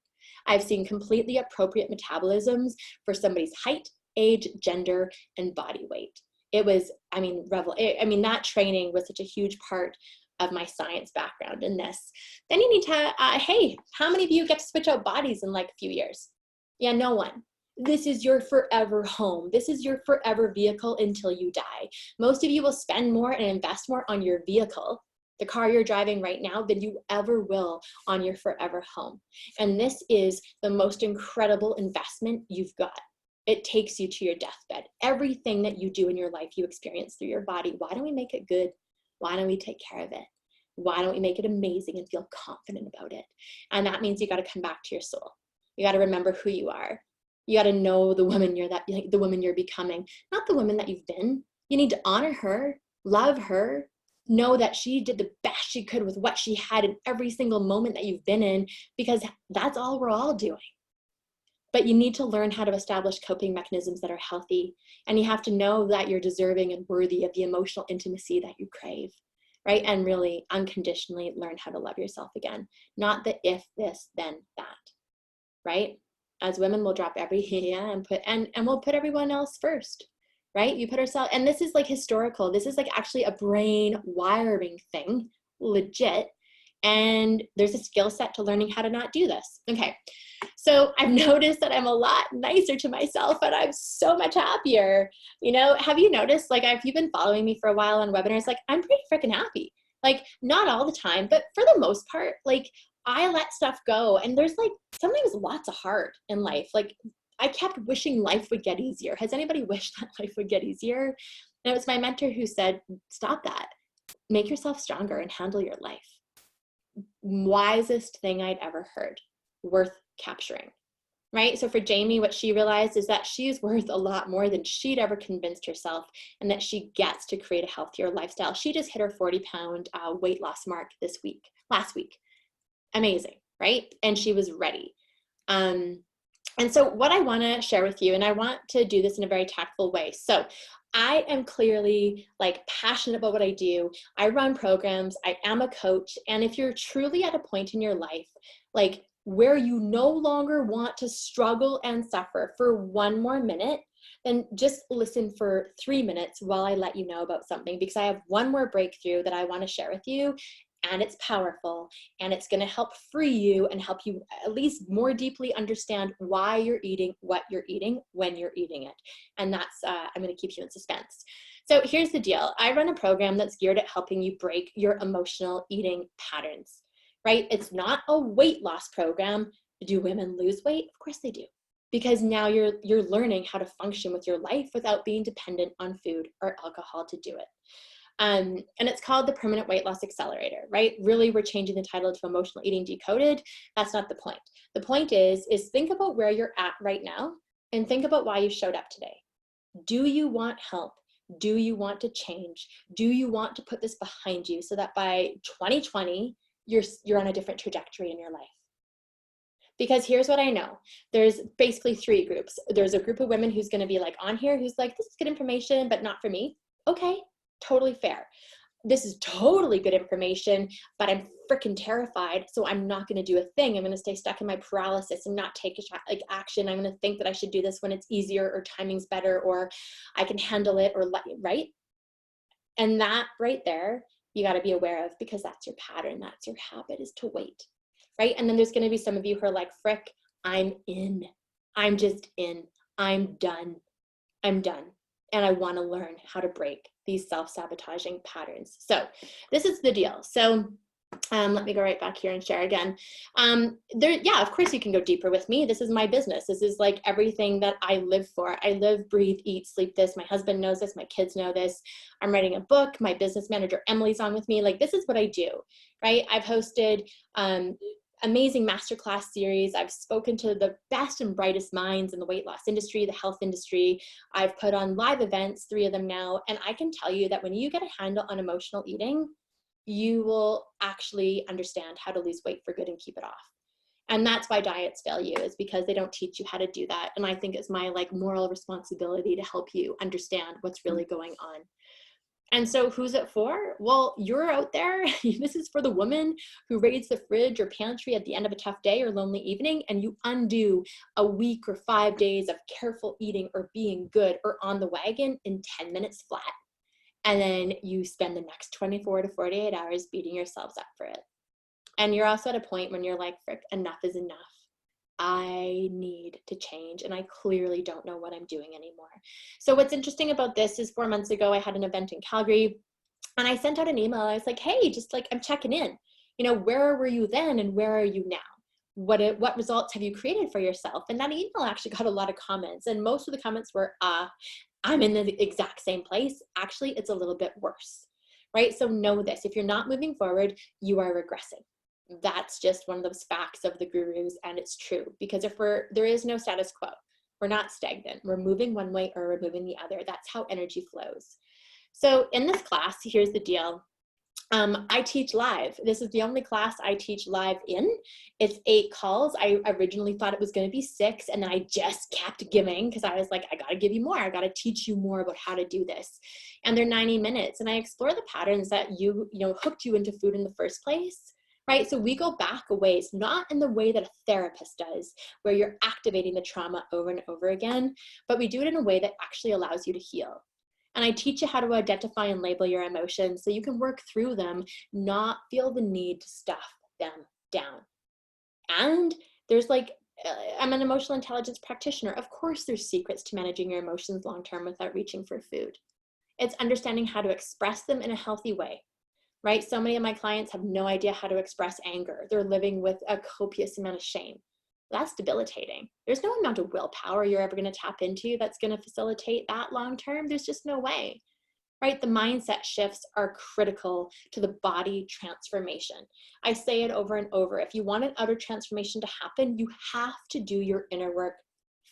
I've seen completely appropriate metabolisms for somebody's height, age, gender, and body weight. It was, that training was such a huge part of my science background in this. Then you need to, hey, how many of you get to switch out bodies in like a few years? Yeah, no one. This is your forever home. This is your forever vehicle until you die. Most of you will spend more and invest more on your vehicle, the car you're driving right now, than you ever will on your forever home. And this is the most incredible investment you've got. It takes you to your deathbed. Everything that you do in your life, you experience through your body. Why don't we make it good? Why don't we take care of it? Why don't we make it amazing and feel confident about it? And that means you got to come back to your soul. You got to remember who you are. You got to know the woman the woman you're becoming, not the woman that you've been. You need to honor her, love her, know that she did the best she could with what she had in every single moment that you've been in, because that's all we're all doing. But you need to learn how to establish coping mechanisms that are healthy. And you have to know that you're deserving and worthy of the emotional intimacy that you crave, right? And really unconditionally learn how to love yourself again. Not the if, this, then that, right? As women, we'll drop every yeah and we'll put everyone else first, right? You put ourselves, and this is like historical. This is like actually a brain wiring thing, legit. And there's a skill set to learning how to not do this. Okay. So I've noticed that I'm a lot nicer to myself and I'm so much happier. You know, have you noticed, like, if you've been following me for a while on webinars, like I'm pretty freaking happy. Like not all the time, but for the most part, like I let stuff go. And there's like sometimes lots of heart in life. Like I kept wishing life would get easier. Has anybody wished that life would get easier? And it was my mentor who said, stop that. Make yourself stronger and handle your life. Wisest thing I'd ever heard, worth capturing, right? So for Jamie, what she realized is that she's worth a lot more than she'd ever convinced herself, and that she gets to create a healthier lifestyle. She just hit her 40-pound weight loss mark last week. Amazing, right? And she was ready. And so what I want to share with you, and I want to do this in a very tactful way. So I am clearly like passionate about what I do. I run programs. I am a coach. And if you're truly at a point in your life, like where you no longer want to struggle and suffer for one more minute, then just listen for 3 minutes while I let you know about something, because I have one more breakthrough that I want to share with you. And it's powerful, and it's going to help free you and help you at least more deeply understand why you're eating what you're eating when you're eating it. And that's, I'm going to keep you in suspense. So here's the deal. I run a program that's geared at helping you break your emotional eating patterns, right? It's not a weight loss program. Do women lose weight? Of course they do. Because now you're learning how to function with your life without being dependent on food or alcohol to do it. And it's called the Permanent Weight Loss Accelerator, right? Really, we're changing the title to Emotional Eating Decoded. That's not the point. The point is think about where you're at right now and think about why you showed up today. Do you want help? Do you want to change? Do you want to put this behind you so that by 2020, you're on a different trajectory in your life? Because here's what I know. There's basically 3 groups. There's a group of women who's going to be like on here who's like, this is good information, but not for me. Okay, totally fair. This is totally good information, but I'm freaking terrified, so I'm not going to do a thing. I'm going to stay stuck in my paralysis and not take action. I'm going to think that I should do this when it's easier or timing's better or I can handle it, or right? And that right there, you got to be aware of, because that's your pattern. That's your habit, is to wait, right? And then there's going to be some of you who are like, frick, I'm in. I'm just in. I'm done. I'm done. And I want to learn how to break these self-sabotaging patterns. So this is the deal. So let me go right back here and share again. Yeah, of course you can go deeper with me. This is my business. This is like everything that I live for. I live, breathe, eat, sleep this. My husband knows this. My kids know this. I'm writing a book. My business manager, Emily's on with me. Like, this is what I do, right? I've hosted amazing masterclass series. I've spoken to the best and brightest minds in the weight loss industry, the health industry. I've put on live events, 3 of them now. And I can tell you that when you get a handle on emotional eating, you will actually understand how to lose weight for good and keep it off. And that's why diets fail you, is because they don't teach you how to do that. And I think it's my like moral responsibility to help you understand what's really going on. And so who's it for? Well, you're out there. This is for the woman who raids the fridge or pantry at the end of a tough day or lonely evening, and you undo a week or 5 days of careful eating or being good or on the wagon in 10 minutes flat. And then you spend the next 24 to 48 hours beating yourselves up for it. And you're also at a point when you're like, frick, enough is enough. I need to change, and I clearly don't know what I'm doing anymore. So what's interesting about this is 4 months ago, I had an event in Calgary, and I sent out an email. I was like, hey, just like, I'm checking in. You know, where were you then and where are you now? What results have you created for yourself? And that email actually got a lot of comments, and most of the comments were, I'm in the exact same place. Actually, it's a little bit worse, right? So know this, if you're not moving forward, you are regressing. That's just one of those facts of the gurus, and it's true, because there is no status quo. We're not stagnant. We're moving one way or we're moving the other. That's how energy flows. So in this class, here's the deal. I teach live. This is the only class I teach live in. It's 8 calls. I originally thought it was going to be 6, and then I just kept giving because I was like, I got to give you more. I got to teach you more about how to do this. And they're 90 minutes, and I explore the patterns that you know hooked you into food in the first place. Right? So we go back a ways, not in the way that a therapist does, where you're activating the trauma over and over again, but we do it in a way that actually allows you to heal. And I teach you how to identify and label your emotions so you can work through them, not feel the need to stuff them down. And there's like, I'm an emotional intelligence practitioner. Of course, there's secrets to managing your emotions long-term without reaching for food. It's understanding how to express them in a healthy way. Right? So many of my clients have no idea how to express anger. They're living with a copious amount of shame. That's debilitating. There's no amount of willpower you're ever going to tap into that's going to facilitate that long term. There's just no way. Right? The mindset shifts are critical to the body transformation. I say it over and over. If you want an outer transformation to happen, you have to do your inner work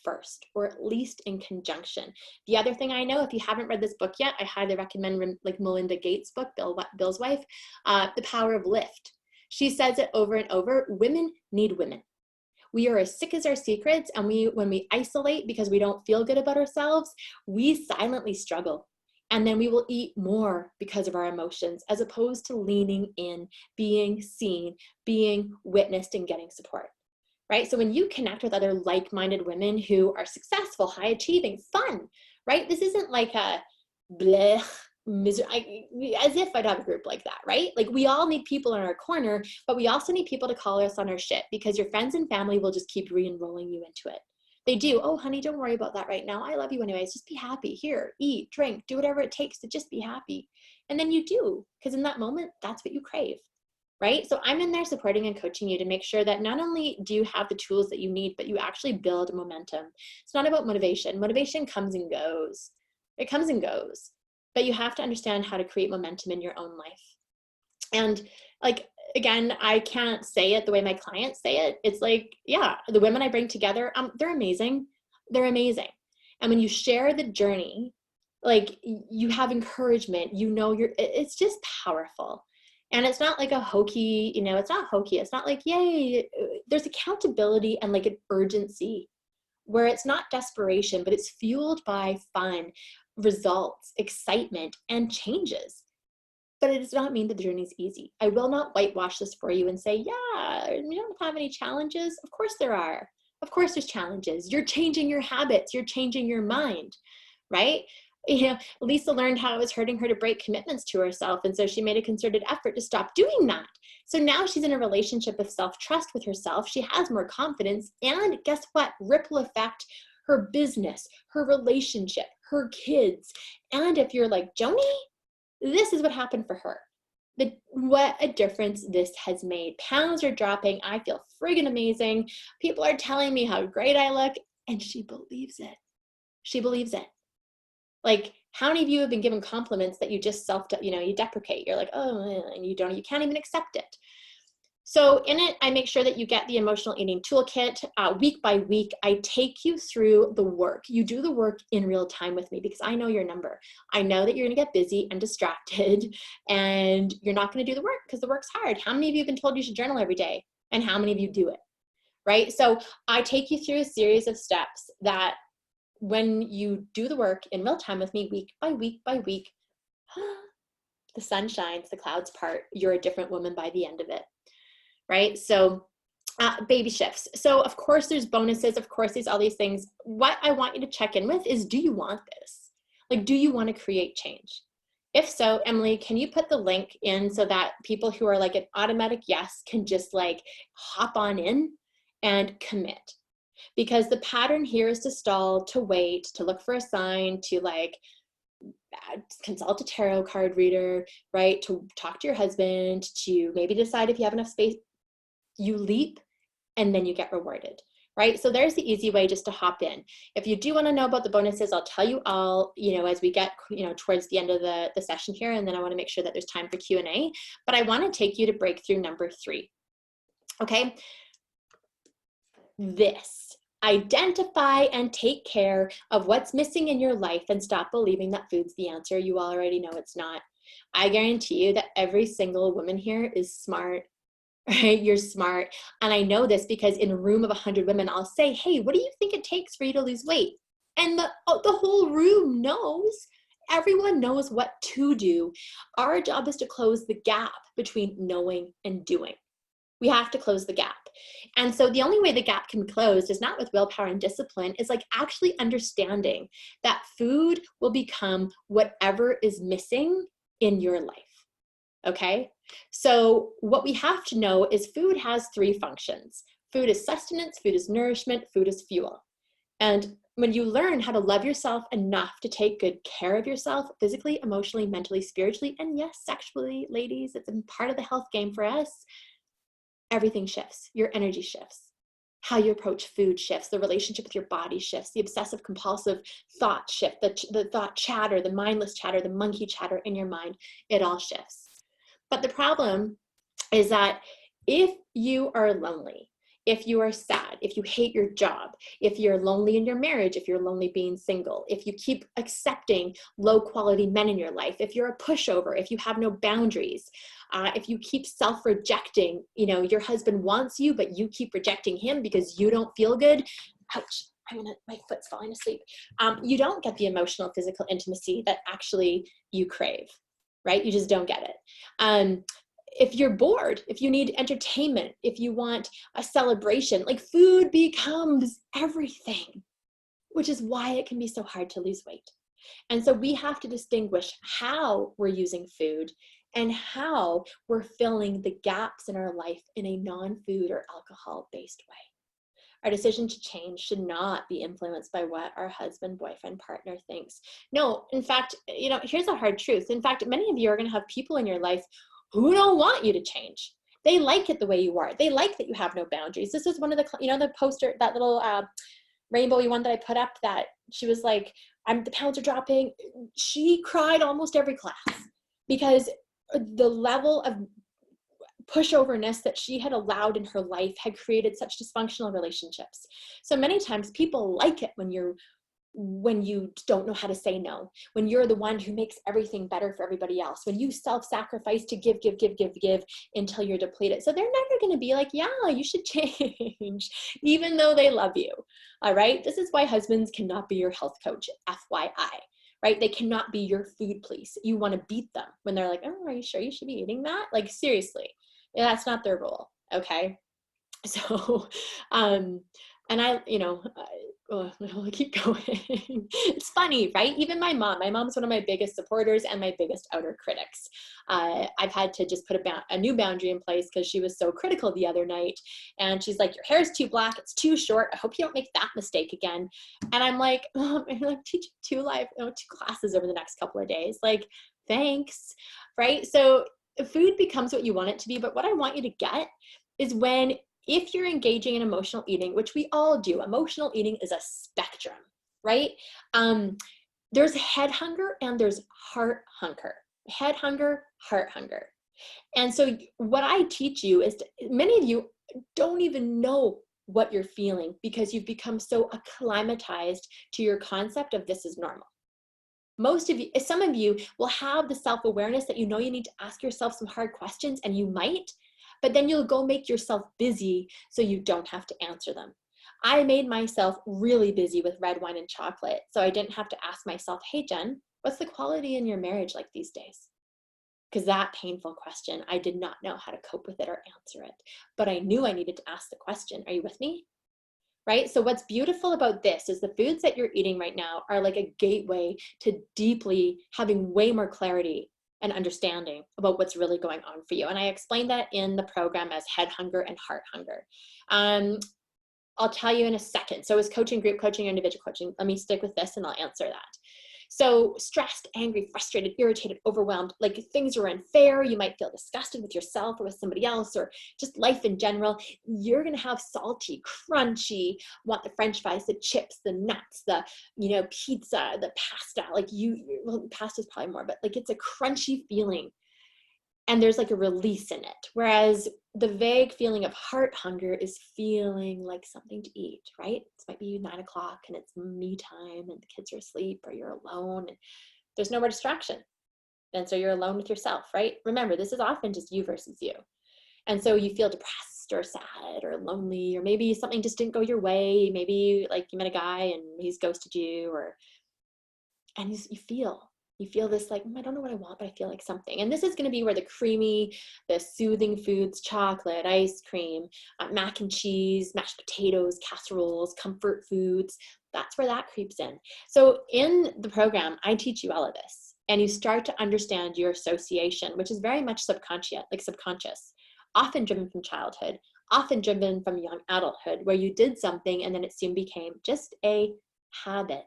first, or at least in conjunction. The other thing I know, if you haven't read this book yet, I highly recommend like Melinda Gates' book, Bill's wife, The Power of Lift. She says it over and over, women need women. We are as sick as our secrets, and when we isolate because we don't feel good about ourselves, we silently struggle. And then we will eat more because of our emotions, as opposed to leaning in, being seen, being witnessed, and getting support. Right? So when you connect with other like-minded women who are successful, high achieving, fun, right? This isn't like a bleh, misery, as if I'd have a group like that, right? Like, we all need people in our corner, but we also need people to call us on our shit, because your friends and family will just keep re-enrolling you into it. They do. Oh, honey, don't worry about that right now. I love you anyways. Just be happy. Here, eat, drink, do whatever it takes to just be happy. And then you do, because in that moment, that's what you crave. Right? So I'm in there supporting and coaching you to make sure that not only do you have the tools that you need, but you actually build momentum. It's not about motivation. Motivation comes and goes. It comes and goes. but you have to understand how to create momentum in your own life. And like, again, I can't say it the way my clients say it. It's like, yeah, the women I bring together, they're amazing. They're amazing. And when you share the journey, like you have encouragement, it's just powerful. And it's not like a hokey, it's not hokey. It's not like, yay, there's accountability and like an urgency where it's not desperation, but it's fueled by fun, results, excitement, and changes. But it does not mean that the journey is easy. I will not whitewash this for you and say, yeah, you don't have any challenges. Of course there are. Of course there's challenges. You're changing your habits. You're changing your mind, right? Lisa learned how it was hurting her to break commitments to herself. And so she made a concerted effort to stop doing that. So now she's in a relationship of self-trust with herself. She has more confidence. And guess what? Ripple effect, her business, her relationship, her kids. And if you're like, Joni, this is what happened for her. What a difference this has made. Pounds are dropping. I feel friggin' amazing. People are telling me how great I look. And she believes it. She believes it. Like, how many of you have been given compliments that you just you deprecate? You're like, oh, and you can't even accept it. So in it, I make sure that you get the emotional eating toolkit week by week. I take you through the work. You do the work in real time with me because I know your number. I know that you're going to get busy and distracted and you're not going to do the work because the work's hard. How many of you have been told you should journal every day? And how many of you do it? Right? So I take you through a series of steps that when you do the work in real time with me, week by week by week, the sun shines, the clouds part, you're a different woman by the end of it. Right? So baby shifts. So of course there's bonuses. Of course there's all these things. What I want you to check in with is, do you want this? Like, do you want to create change? If so, Emily, can you put the link in so that people who are like an automatic yes can just like hop on in and commit? Because the pattern here is to stall, to wait, to look for a sign, to like consult a tarot card reader, right? To talk to your husband, to maybe decide if you have enough space. You leap and then you get rewarded, right? So there's the easy way just to hop in. If you do want to know about the bonuses, I'll tell you all, as we get, towards the end of the session here, and then I want to make sure that there's time for Q&A, but I want to take you to breakthrough number 3. Okay. Identify and take care of what's missing in your life and stop believing that food's the answer. You already know it's not. I guarantee you that every single woman here is smart, right? You're smart. And I know this because in a room of 100 women, I'll say, hey, what do you think it takes for you to lose weight? And the whole room knows. Everyone knows what to do. Our job is to close the gap between knowing and doing. We have to close the gap. And so the only way the gap can be closed is not with willpower and discipline, is like actually understanding that food will become whatever is missing in your life. Okay? So what we have to know is food has 3 functions. Food is sustenance, food is nourishment, food is fuel. And when you learn how to love yourself enough to take good care of yourself, physically, emotionally, mentally, spiritually, and yes, sexually, ladies, it's a part of the health game for us, everything shifts. Your energy shifts. How you approach food shifts. The relationship with your body shifts. The obsessive compulsive thought shift, the thought chatter, the mindless chatter, the monkey chatter in your mind, it all shifts. But the problem is that if you are lonely, if you are sad, if you hate your job, if you're lonely in your marriage, if you're lonely being single, if you keep accepting low quality men in your life, if you're a pushover, if you have no boundaries, if you keep self-rejecting, your husband wants you, but you keep rejecting him because you don't feel good. Ouch, my foot's falling asleep. You don't get the emotional, physical intimacy that actually you crave, right? You just don't get it. If you're bored, if you need entertainment, if you want a celebration, like food becomes everything, which is why it can be so hard to lose weight. And so we have to distinguish how we're using food and how we're filling the gaps in our life in a non-food or alcohol-based way. Our decision to change should not be influenced by what our husband, boyfriend, partner thinks. No, in fact, here's a hard truth. In fact, many of you are going to have people in your life who don't want you to change. They like it the way you are. They like that you have no boundaries. This is one of the, the poster, that little rainbowy one that I put up that she was like, the pounds are dropping. She cried almost every class because the level of pushoverness that she had allowed in her life had created such dysfunctional relationships. So many times people like it when you don't know how to say no, when you're the one who makes everything better for everybody else, when you self-sacrifice to give until you're depleted. So they're never going to be like, yeah, you should change, even though they love you. All right. This is why husbands cannot be your health coach, FYI, right? They cannot be your food police. You want to beat them when they're like, oh, are you sure you should be eating that? Like, seriously, that's not their role. Okay. So, and I, I'll keep going. It's funny, right? Even my mom's one of my biggest supporters and my biggest outer critics. I've had to just put a new boundary in place because she was so critical the other night. And she's like, your hair is too black. It's too short. I hope you don't make that mistake again. And I'm like, I'm like teaching two classes over the next couple of days. Like, thanks. Right. So food becomes what you want it to be. But what I want you to get is if you're engaging in emotional eating, which we all do, emotional eating is a spectrum, right? There's head hunger and there's heart hunger. Head hunger, heart hunger. And so what I teach you is, many of you don't even know what you're feeling because you've become so acclimatized to your concept of this is normal. Some of you will have the self-awareness that you need to ask yourself some hard questions, and you might, but then you'll go make yourself busy so you don't have to answer them. I made myself really busy with red wine and chocolate, so I didn't have to ask myself, hey, Jen, what's the quality in your marriage like these days? Because that painful question, I did not know how to cope with it or answer it, but I knew I needed to ask the question. Are you with me? Right? So what's beautiful about this is the foods that you're eating right now are like a gateway to deeply having way more clarity and understanding about what's really going on for you. And I explained that in the program as head hunger and heart hunger. I'll tell you in a second. So is coaching, group coaching, or individual coaching? Let me stick with this and I'll answer that. So stressed, angry, frustrated, irritated, overwhelmed, like things are unfair. You might feel disgusted with yourself or with somebody else, or just life in general. You're going to have salty, crunchy, want the French fries, the chips, the nuts, the, pizza, the pasta, well, pasta's probably more, but like it's a crunchy feeling. And there's like a release in it. Whereas the vague feeling of heart hunger is feeling like something to eat, right? It might be 9 o'clock and it's me time and the kids are asleep or you're alone and there's no more distraction. And so you're alone with yourself, right? Remember, this is often just you versus you. And so you feel depressed or sad or lonely, or maybe something just didn't go your way. Maybe like you met a guy and he's ghosted you, and you feel this like, I don't know what I want, but I feel like something. And this is going to be where the creamy, the soothing foods, chocolate, ice cream, mac and cheese, mashed potatoes, casseroles, comfort foods, that's where that creeps in. So in the program, I teach you all of this, and you start to understand your association, which is very much subconscious, often driven from childhood, often driven from young adulthood, where you did something and then it soon became just a habit.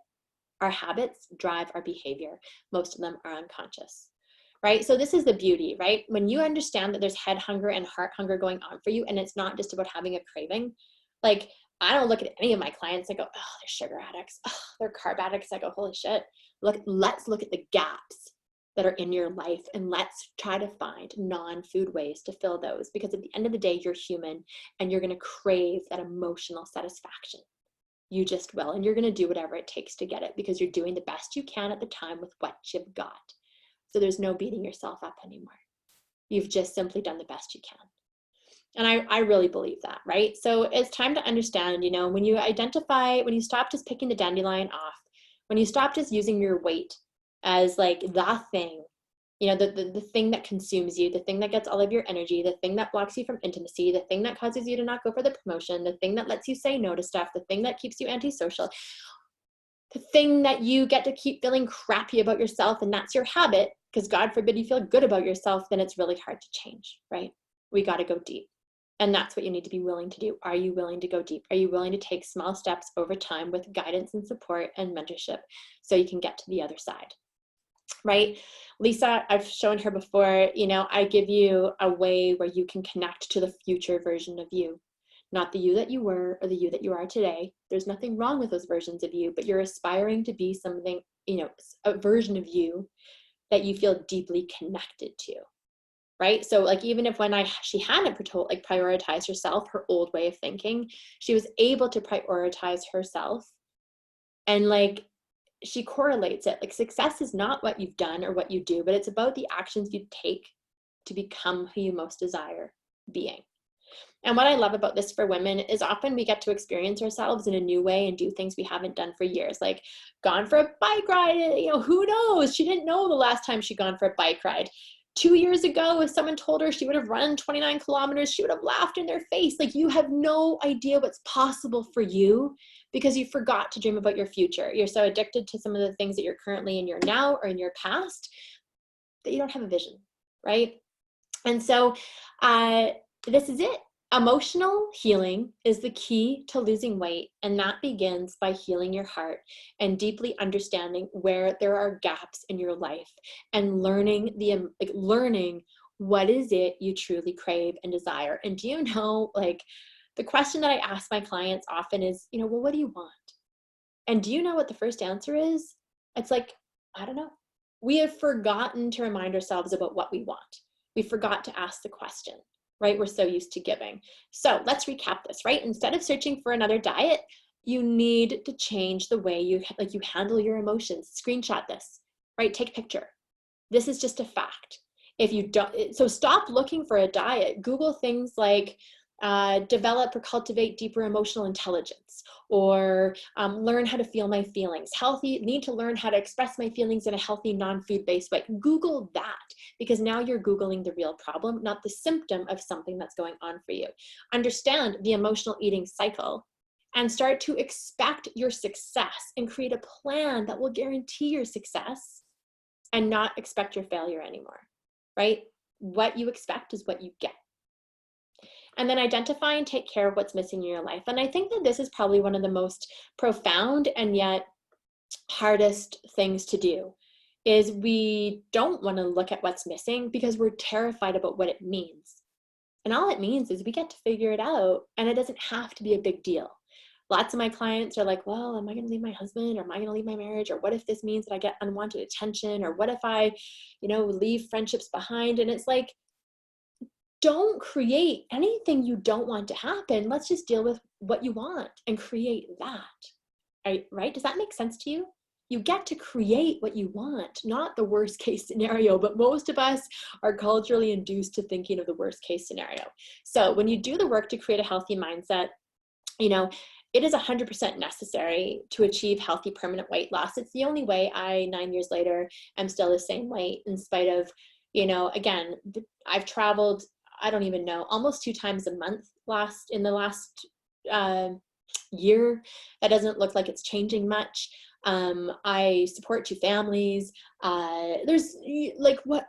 Our habits drive our behavior. Most of them are unconscious, right? So this is the beauty, right? When you understand that there's head hunger and heart hunger going on for you, and it's not just about having a craving. Like, I don't look at any of my clients and go, oh, they're sugar addicts. Oh, they're carb addicts. I go, holy shit. Let's look at the gaps that are in your life, and let's try to find non-food ways to fill those, because at the end of the day, you're human and you're going to crave that emotional satisfaction. You just will. And you're going to do whatever it takes to get it, because you're doing the best you can at the time with what you've got. So there's no beating yourself up anymore. You've just simply done the best you can. And I really believe that, right? So it's time to understand, when you stop just picking the dandelion off, when you stop just using your weight as like the thing, the thing that consumes you, the thing that gets all of your energy, the thing that blocks you from intimacy, the thing that causes you to not go for the promotion, the thing that lets you say no to stuff, the thing that keeps you antisocial, the thing that you get to keep feeling crappy about yourself, and that's your habit, because God forbid you feel good about yourself, then it's really hard to change, right? We got to go deep. And that's what you need to be willing to do. Are you willing to go deep? Are you willing to take small steps over time with guidance and support and mentorship so you can get to the other side? Right? Lisa, I've shown her before, I give you a way where you can connect to the future version of you. not the you that you were or the you that you are today. There's nothing wrong with those versions of you, but you're aspiring to be something, a version of you that you feel deeply connected to, right? So like, even if she hadn't prioritized herself, her old way of thinking, she was able to prioritize herself. And like, she correlates it. Like, success is not what you've done or what you do, but it's about the actions you take to become who you most desire being. And what I love about this for women is often we get to experience ourselves in a new way and do things we haven't done for years, like gone for a bike ride. Who knows? She didn't know the last time she'd gone for a bike ride. 2 years ago, if someone told her she would have run 29 kilometers, she would have laughed in their face. Like, you have no idea what's possible for you because you forgot to dream about your future. You're so addicted to some of the things that you're currently in your now or in your past that you don't have a vision, right? And so this is it. Emotional healing is the key to losing weight, and that begins by healing your heart and deeply understanding where there are gaps in your life and learning what is it you truly crave and desire. And do you know, like, the question that I ask my clients often is, well, what do you want? And do you know what the first answer is? It's like, I don't know. We have forgotten to remind ourselves about what we want. We forgot to ask the question. Right? We're so used to giving. So let's recap this, right? Instead of searching for another diet, you need to change the way you handle your emotions. Screenshot this, right? Take a picture. This is just a fact. If you don't, so stop looking for a diet. Google things like develop or cultivate deeper emotional intelligence, or learn how to feel my feelings. Need to learn how to express my feelings in a healthy, non-food-based way. Google that, because now you're Googling the real problem, not the symptom of something that's going on for you. Understand the emotional eating cycle and start to expect your success and create a plan that will guarantee your success and not expect your failure anymore, right? What you expect is what you get. And then identify and take care of what's missing in your life. And I think that this is probably one of the most profound and yet hardest things to do, is we don't want to look at what's missing because we're terrified about what it means. And all it means is we get to figure it out, and it doesn't have to be a big deal. Lots of my clients are like, well, am I going to leave my husband, or am I going to leave my marriage? Or what if this means that I get unwanted attention? Or what if I, leave friendships behind? And it's like, don't create anything you don't want to happen. Let's just deal with what you want and create that. Right? Does that make sense to you? You get to create what you want, not the worst case scenario, but most of us are culturally induced to thinking of the worst case scenario. So when you do the work to create a healthy mindset, it is 100% necessary to achieve healthy permanent weight loss. It's the only way 9 years later, I'm still the same weight in spite of, again, I've traveled, I don't even know, almost 2 times a month in the last year. That doesn't look like it's changing much. I support 2 families. There's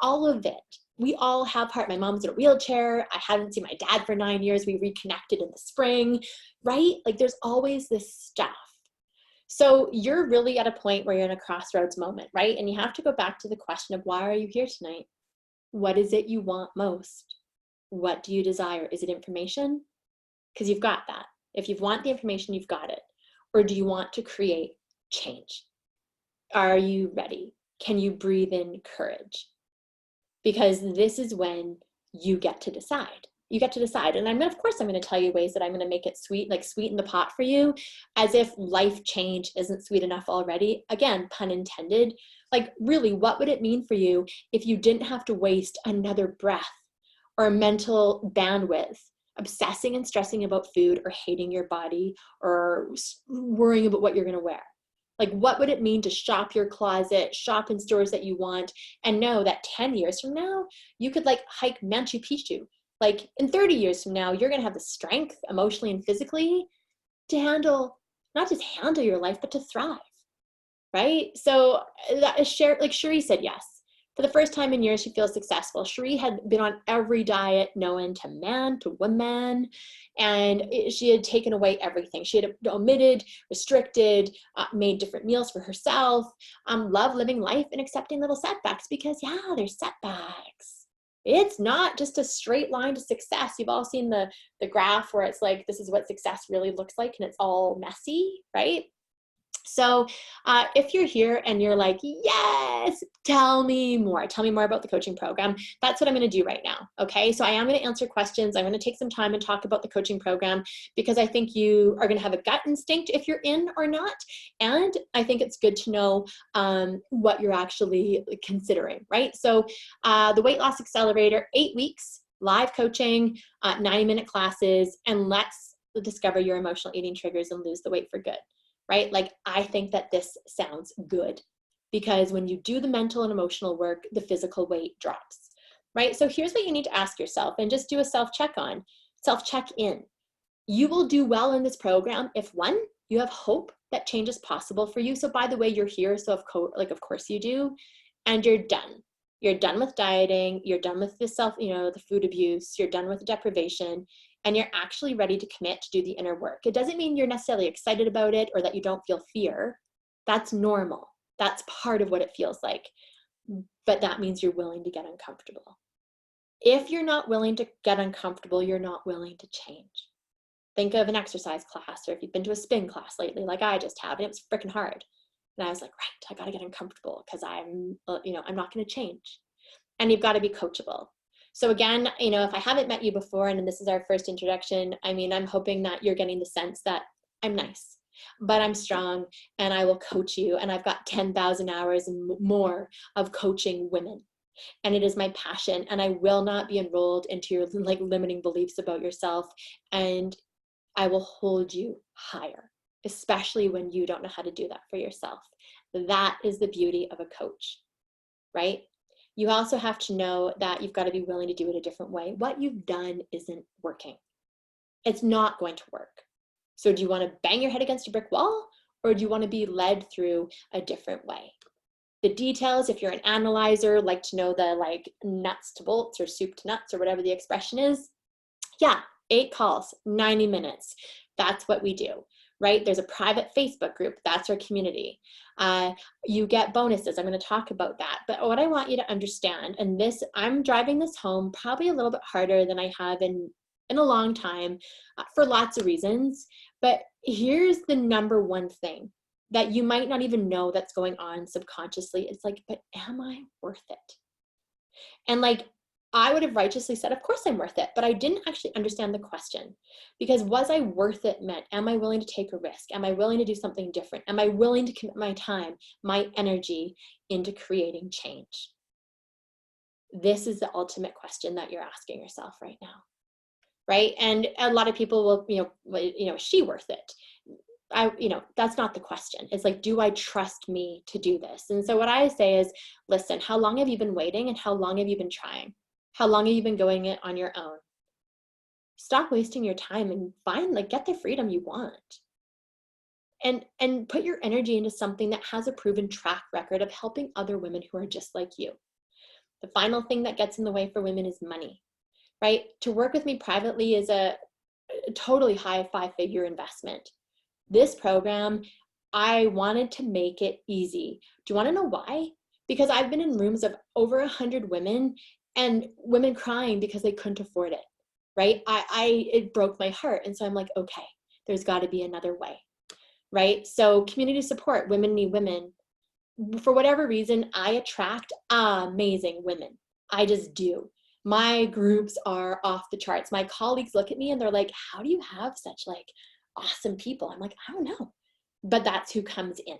all of it. We all have heart. My mom's in a wheelchair. I haven't seen my dad for 9 years. We reconnected in the spring, right? Like, there's always this stuff. So you're really at a point where you're in a crossroads moment, right? And you have to go back to the question of, why are you here tonight? What is it you want most? What do you desire? Is it information? Because you've got that. If you want the information, you've got it. Or do you want to create change? Are you ready? Can you breathe in courage? Because this is when you get to decide. You get to decide. And of course, I'm going to tell you ways that I'm going to make it sweet, like sweeten the pot for you, as if life change isn't sweet enough already. Again, pun intended. Like, really, what would it mean for you if you didn't have to waste another breath or mental bandwidth obsessing and stressing about food, or hating your body, or worrying about what you're going to wear? Like, what would it mean to shop your closet, shop in stores that you want, and know that 10 years from now, you could hike Machu Picchu? Like, in 30 years from now, you're going to have the strength emotionally and physically to not just handle your life, but to thrive, right? So that is shared, like Cherie said yes. For the first time in years, she feels successful. Cherie had been on every diet known to man, to woman, and she had taken away everything. She had omitted, restricted, made different meals for herself, loved living life and accepting little setbacks, because there's setbacks. It's not just a straight line to success. You've all seen the graph where it's like, this is what success really looks like, and it's all messy, right? So if you're here and you're like, yes, tell me more about the coaching program, that's what I'm going to do right now. Okay. So I am going to answer questions. I'm going to take some time and talk about the coaching program, because I think you are going to have a gut instinct if you're in or not. And I think it's good to know what you're actually considering, right? So the Weight Loss Accelerator, 8 weeks, live coaching, 90-minute classes, and let's discover your emotional eating triggers and lose the weight for good. Right? Like, I think that this sounds good, because when you do the mental and emotional work, the physical weight drops, right? So here's what you need to ask yourself, and just do a self-check-in. You will do well in this program if, one, you have hope that change is possible for you. So by the way, you're here. So of course you do, and you're done. You're done with dieting. You're done with the food abuse. You're done with the deprivation. And you're actually ready to commit to do the inner work. It doesn't mean you're necessarily excited about it or that you don't feel fear. That's normal. That's part of what it feels like. But that means you're willing to get uncomfortable. If you're not willing to get uncomfortable, you're not willing to change. Think of an exercise class, or if you've been to a spin class lately, like I just have, and it was freaking hard. And I was like, right, I got to get uncomfortable, because I'm not going to change. And you've got to be coachable. So again, if I haven't met you before and this is our first introduction, I'm hoping that you're getting the sense that I'm nice, but I'm strong, and I will coach you. And I've got 10,000 hours and more of coaching women. And it is my passion, and I will not be enrolled into your limiting beliefs about yourself. And I will hold you higher, especially when you don't know how to do that for yourself. That is the beauty of a coach, right? You also have to know that you've got to be willing to do it a different way. What you've done isn't working. It's not going to work. So do you want to bang your head against a brick wall, or do you want to be led through a different way? The details, if you're an analyzer, like to know the nuts to bolts or soup to nuts or whatever the expression is. Yeah, 8 calls, 90 minutes. That's what we do. Right? There's a private Facebook group. That's our community. You get bonuses. I'm going to talk about that. But what I want you to understand, and I'm driving this home probably a little bit harder than I have in a long time for lots of reasons. But here's the number one thing that you might not even know that's going on subconsciously. It's like, but am I worth it? And I would have righteously said, of course I'm worth it, but I didn't actually understand the question, because was I worth it meant, am I willing to take a risk? Am I willing to do something different? Am I willing to commit my time, my energy into creating change? This is the ultimate question that you're asking yourself right now, right? And a lot of people will, is she worth it? That's not the question. It's like, do I trust me to do this? And so what I say is, listen, how long have you been waiting, and how long have you been trying? How long have you been going it on your own? Stop wasting your time and get the freedom you want. And put your energy into something that has a proven track record of helping other women who are just like you. The final thing that gets in the way for women is money, right? To work with me privately is a totally high 5-figure investment. This program, I wanted to make it easy. Do you want to know why? Because I've been in rooms of over 100 women, and women crying because they couldn't afford it, right? It broke my heart. And so I'm like, okay, there's got to be another way, right? So community support, women need women. For whatever reason, I attract amazing women. I just do. My groups are off the charts. My colleagues look at me and they're like, how do you have such awesome people? I'm like, I don't know, but that's who comes in.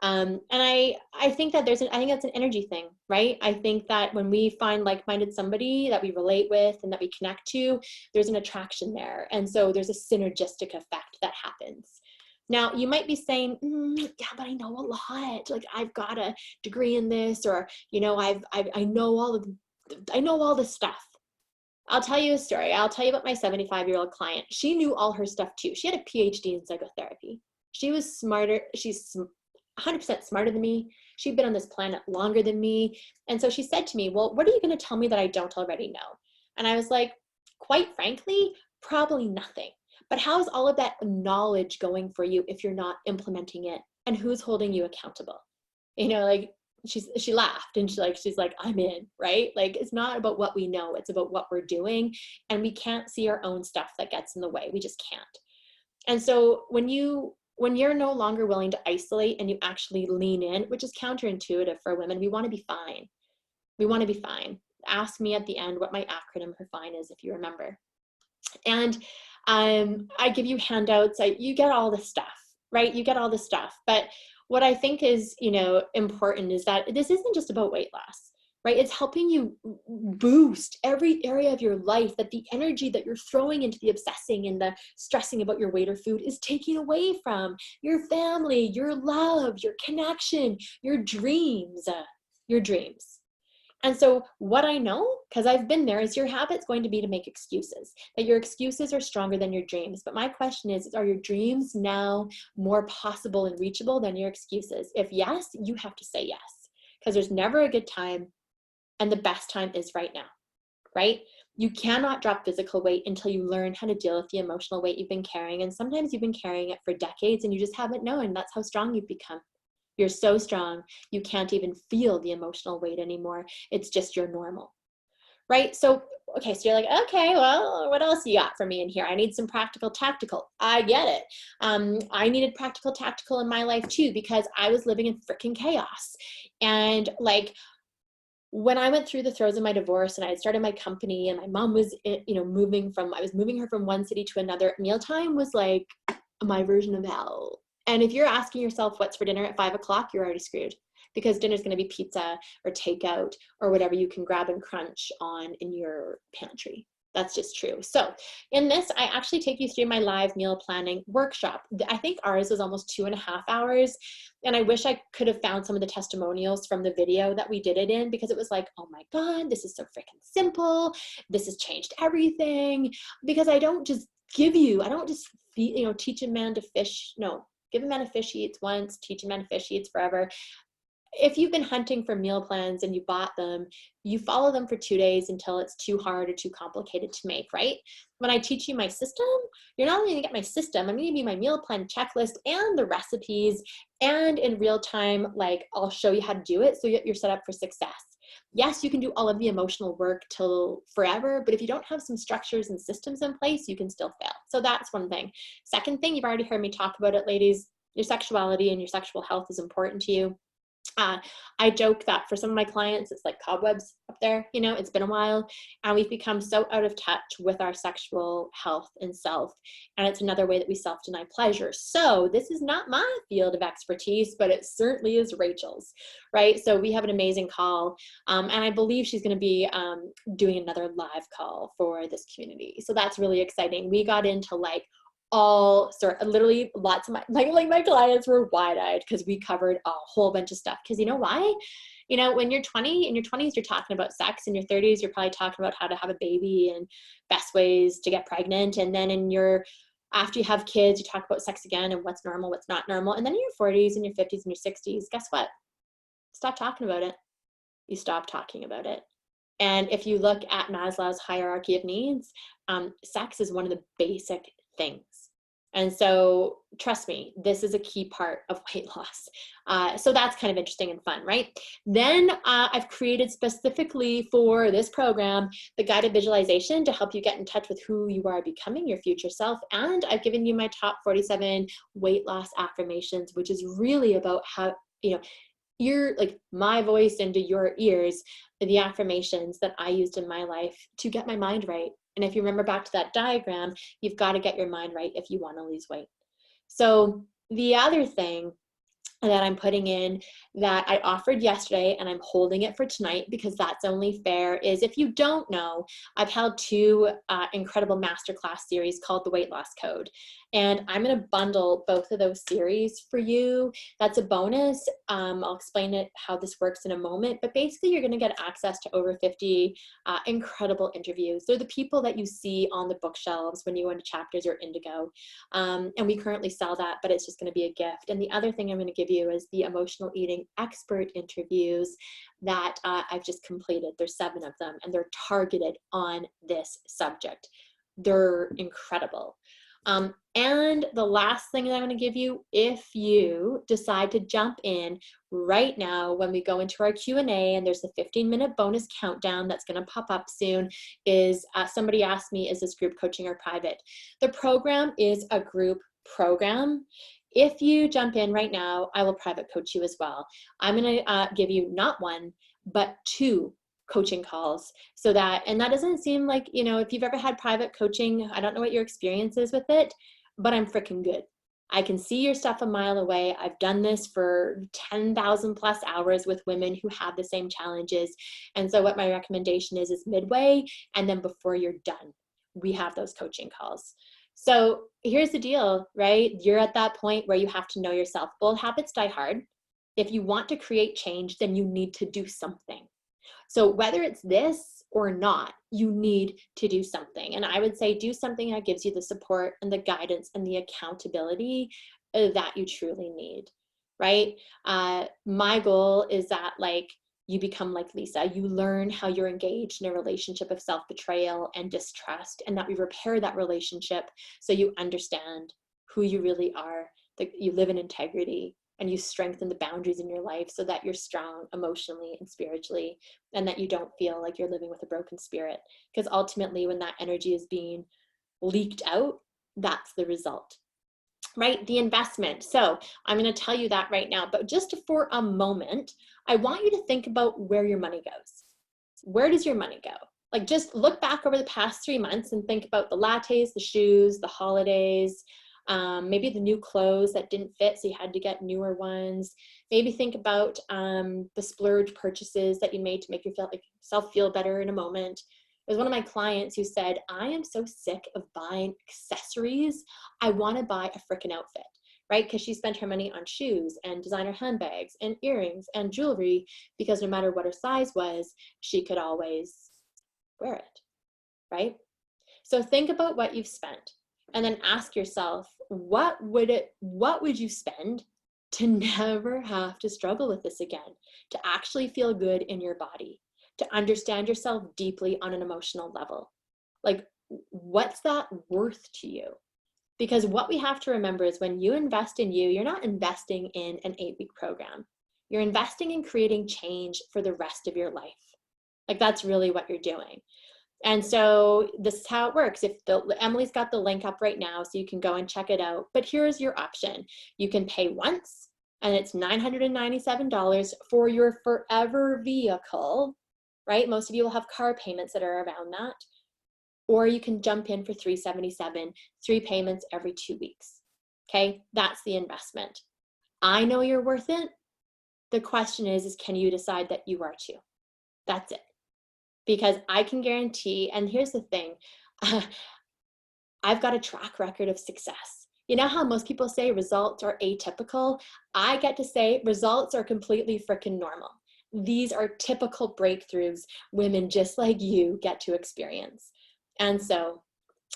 And I think that I think that's an energy thing, right? I think that when we find like-minded somebody that we relate with and that we connect to, there's an attraction there. And so there's a synergistic effect that happens. Now, you might be saying, yeah, but I know a lot. I've got a degree in this, or, I know all this stuff. I'll tell you a story. I'll tell you about my 75-year-old client. She knew all her stuff too. She had a PhD in psychotherapy. She was smarter. She's 100% smarter than me. She'd been on this planet longer than me. And so she said to me, well, what are you going to tell me that I don't already know? And I was like, quite frankly, probably nothing. But how's all of that knowledge going for you if you're not implementing it? And who's holding you accountable? she laughed and she's like, I'm in, right? Like, it's not about what we know, it's about what we're doing. And we can't see our own stuff that gets in the way. We just can't. And so when you're no longer willing to isolate and you actually lean in, which is counterintuitive for women, we want to be fine. We want to be fine. Ask me at the end what my acronym for fine is, if you remember. And I give you handouts. You get all this stuff, right? You get all this stuff. But what I think is, important is that this isn't just about weight loss, right? It's helping you boost every area of your life, that the energy that you're throwing into the obsessing and the stressing about your weight or food is taken away from your family, your love, your connection, your dreams, And so what I know, because I've been there, is your habit's going to be to make excuses, that your excuses are stronger than your dreams. But my question is, are your dreams now more possible and reachable than your excuses? If yes, you have to say yes, because there's never a good time, and the best time is right now, right? You cannot drop physical weight until you learn how to deal with the emotional weight you've been carrying. And sometimes you've been carrying it for decades and you just haven't known. That's how strong you've become. You're so strong, you can't even feel the emotional weight anymore. It's just your normal, right? So, okay, so you're like, okay, well, what else you got for me in here? I need some practical tactical. I get it. I needed practical tactical in my life too, because I was living in freaking chaos. And like, when I went through the throes of my divorce and I had started my company and my mom was, I was moving her from one city to another, mealtime was like my version of hell. And if you're asking yourself what's for dinner at 5 o'clock, you're already screwed, because dinner's going to be pizza or takeout or whatever you can grab and crunch on in your pantry. That's just true. So in this, I actually take you through my live meal planning workshop. I think ours was almost 2.5 hours. And I wish I could have found some of the testimonials from the video that we did it in, because it was like, oh my God, this is so freaking simple. This has changed everything. Because I don't just teach a man to fish. No, give a man a fish he eats once, teach a man to fish he eats forever. If you've been hunting for meal plans and you bought them, you follow them for 2 days until it's too hard or too complicated to make, right? When I teach you my system, you're not only gonna get my system, I'm gonna give you my meal plan checklist and the recipes, and in real time, like, I'll show you how to do it so you're set up for success. Yes, you can do all of the emotional work till forever, but if you don't have some structures and systems in place, you can still fail. So that's one thing. Second thing, you've already heard me talk about it, ladies, your sexuality and your sexual health is important to you. I joke that for some of my clients, it's like cobwebs up there, it's been a while, and we've become so out of touch with our sexual health and self. And it's another way that we self-deny pleasure. So this is not my field of expertise, but it certainly is Rachel's, right? So we have an amazing call. And I believe she's going to be doing another live call for this community. So that's really exciting. We got into literally lots of my clients were wide-eyed because we covered a whole bunch of stuff. Because you know why? When you're 20, in your 20s, you're talking about sex. In your 30s, you're probably talking about how to have a baby and best ways to get pregnant. And then after you have kids, you talk about sex again and what's normal, what's not normal. And then in your 40s and your 50s and your 60s, guess what? Stop talking about it. You stop talking about it. And if you look at Maslow's hierarchy of needs, sex is one of the basic things. And so trust me, this is a key part of weight loss. So that's kind of interesting and fun, right? Then I've created specifically for this program, the guided visualization to help you get in touch with who you are becoming, your future self. And I've given you my top 47 weight loss affirmations, which is really about how, you're like my voice into your ears, the affirmations that I used in my life to get my mind right. And if you remember back to that diagram, you've got to get your mind right if you want to lose weight. So the other thing that I'm putting in that I offered yesterday, and I'm holding it for tonight because that's only fair, is if you don't know, I've held 2 incredible masterclass series called the Weight Loss Code. And I'm going to bundle both of those series for you. That's a bonus. I'll explain how this works in a moment, but basically you're going to get access to over 50 incredible interviews. They're the people that you see on the bookshelves when you go into Chapters or Indigo. And we currently sell that, but it's just going to be a gift. And the other thing I'm going to give you is the emotional eating expert interviews that I've just completed. There's 7 of them, and they're targeted on this subject. They're incredible. And the last thing that I'm going to give you, if you decide to jump in right now when we go into our Q&A, and there's a 15-minute bonus countdown that's going to pop up soon, is somebody asked me, is this group coaching or private? The program is a group program. If you jump in right now, I will private coach you as well. I'm going to give you not one, but 2 coaching calls, so that, and that doesn't seem like, you know, if you've ever had private coaching, I don't know what your experience is with it, but I'm freaking good. I can see your stuff a mile away. I've done this for 10,000 plus hours with women who have the same challenges. And so what my recommendation is midway, and then before you're done, we have those coaching calls. So here's the deal, right? You're at that point where you have to know yourself. Old habits die hard. If you want to create change, then you need to do something. So whether it's this or not, you need to do something. And I would say do something that gives you the support and the guidance and the accountability that you truly need, right? My goal is that, like, you become like Lisa. You learn how you're engaged in a relationship of self-betrayal and distrust, and that we repair that relationship so you understand who you really are, that you live in integrity, and you strengthen the boundaries in your life so that you're strong emotionally and spiritually, and that you don't feel like you're living with a broken spirit. Because ultimately, when that energy is being leaked out, that's the result, right? The investment. So I'm going to tell you that right now, but just for a moment, I want you to think about where your money goes. Where does your money go? Like, just look back over the past 3 months and think about the lattes, the shoes, the holidays, maybe the new clothes that didn't fit, so you had to get newer ones. Maybe think about the splurge purchases that you made to make yourself feel better in a moment. There's one of my clients who said, I am so sick of buying accessories. I want to buy a freaking outfit, right? Because she spent her money on shoes and designer handbags and earrings and jewelry, because no matter what her size was, she could always wear it, right? So think about what you've spent, and then ask yourself, what would you spend to never have to struggle with this again, to actually feel good in your body, to understand yourself deeply on an emotional level? Like, what's that worth to you? Because what we have to remember is, when you invest in you, you're not investing in an 8-week program. You're investing in creating change for the rest of your life. Like, that's really what you're doing. And so this is how it works. Emily's got the link up right now, so you can go and check it out. But here's your option. You can pay once, and it's $997 for your forever vehicle, right? Most of you will have car payments that are around that. Or you can jump in for $377, 3 payments every 2 weeks. Okay, that's the investment. I know you're worth it. The question is can you decide that you are too? That's it. Because I can guarantee, and here's the thing, I've got a track record of success. You know how most people say results are atypical? I get to say results are completely freaking normal. These are typical breakthroughs women just like you get to experience. And so,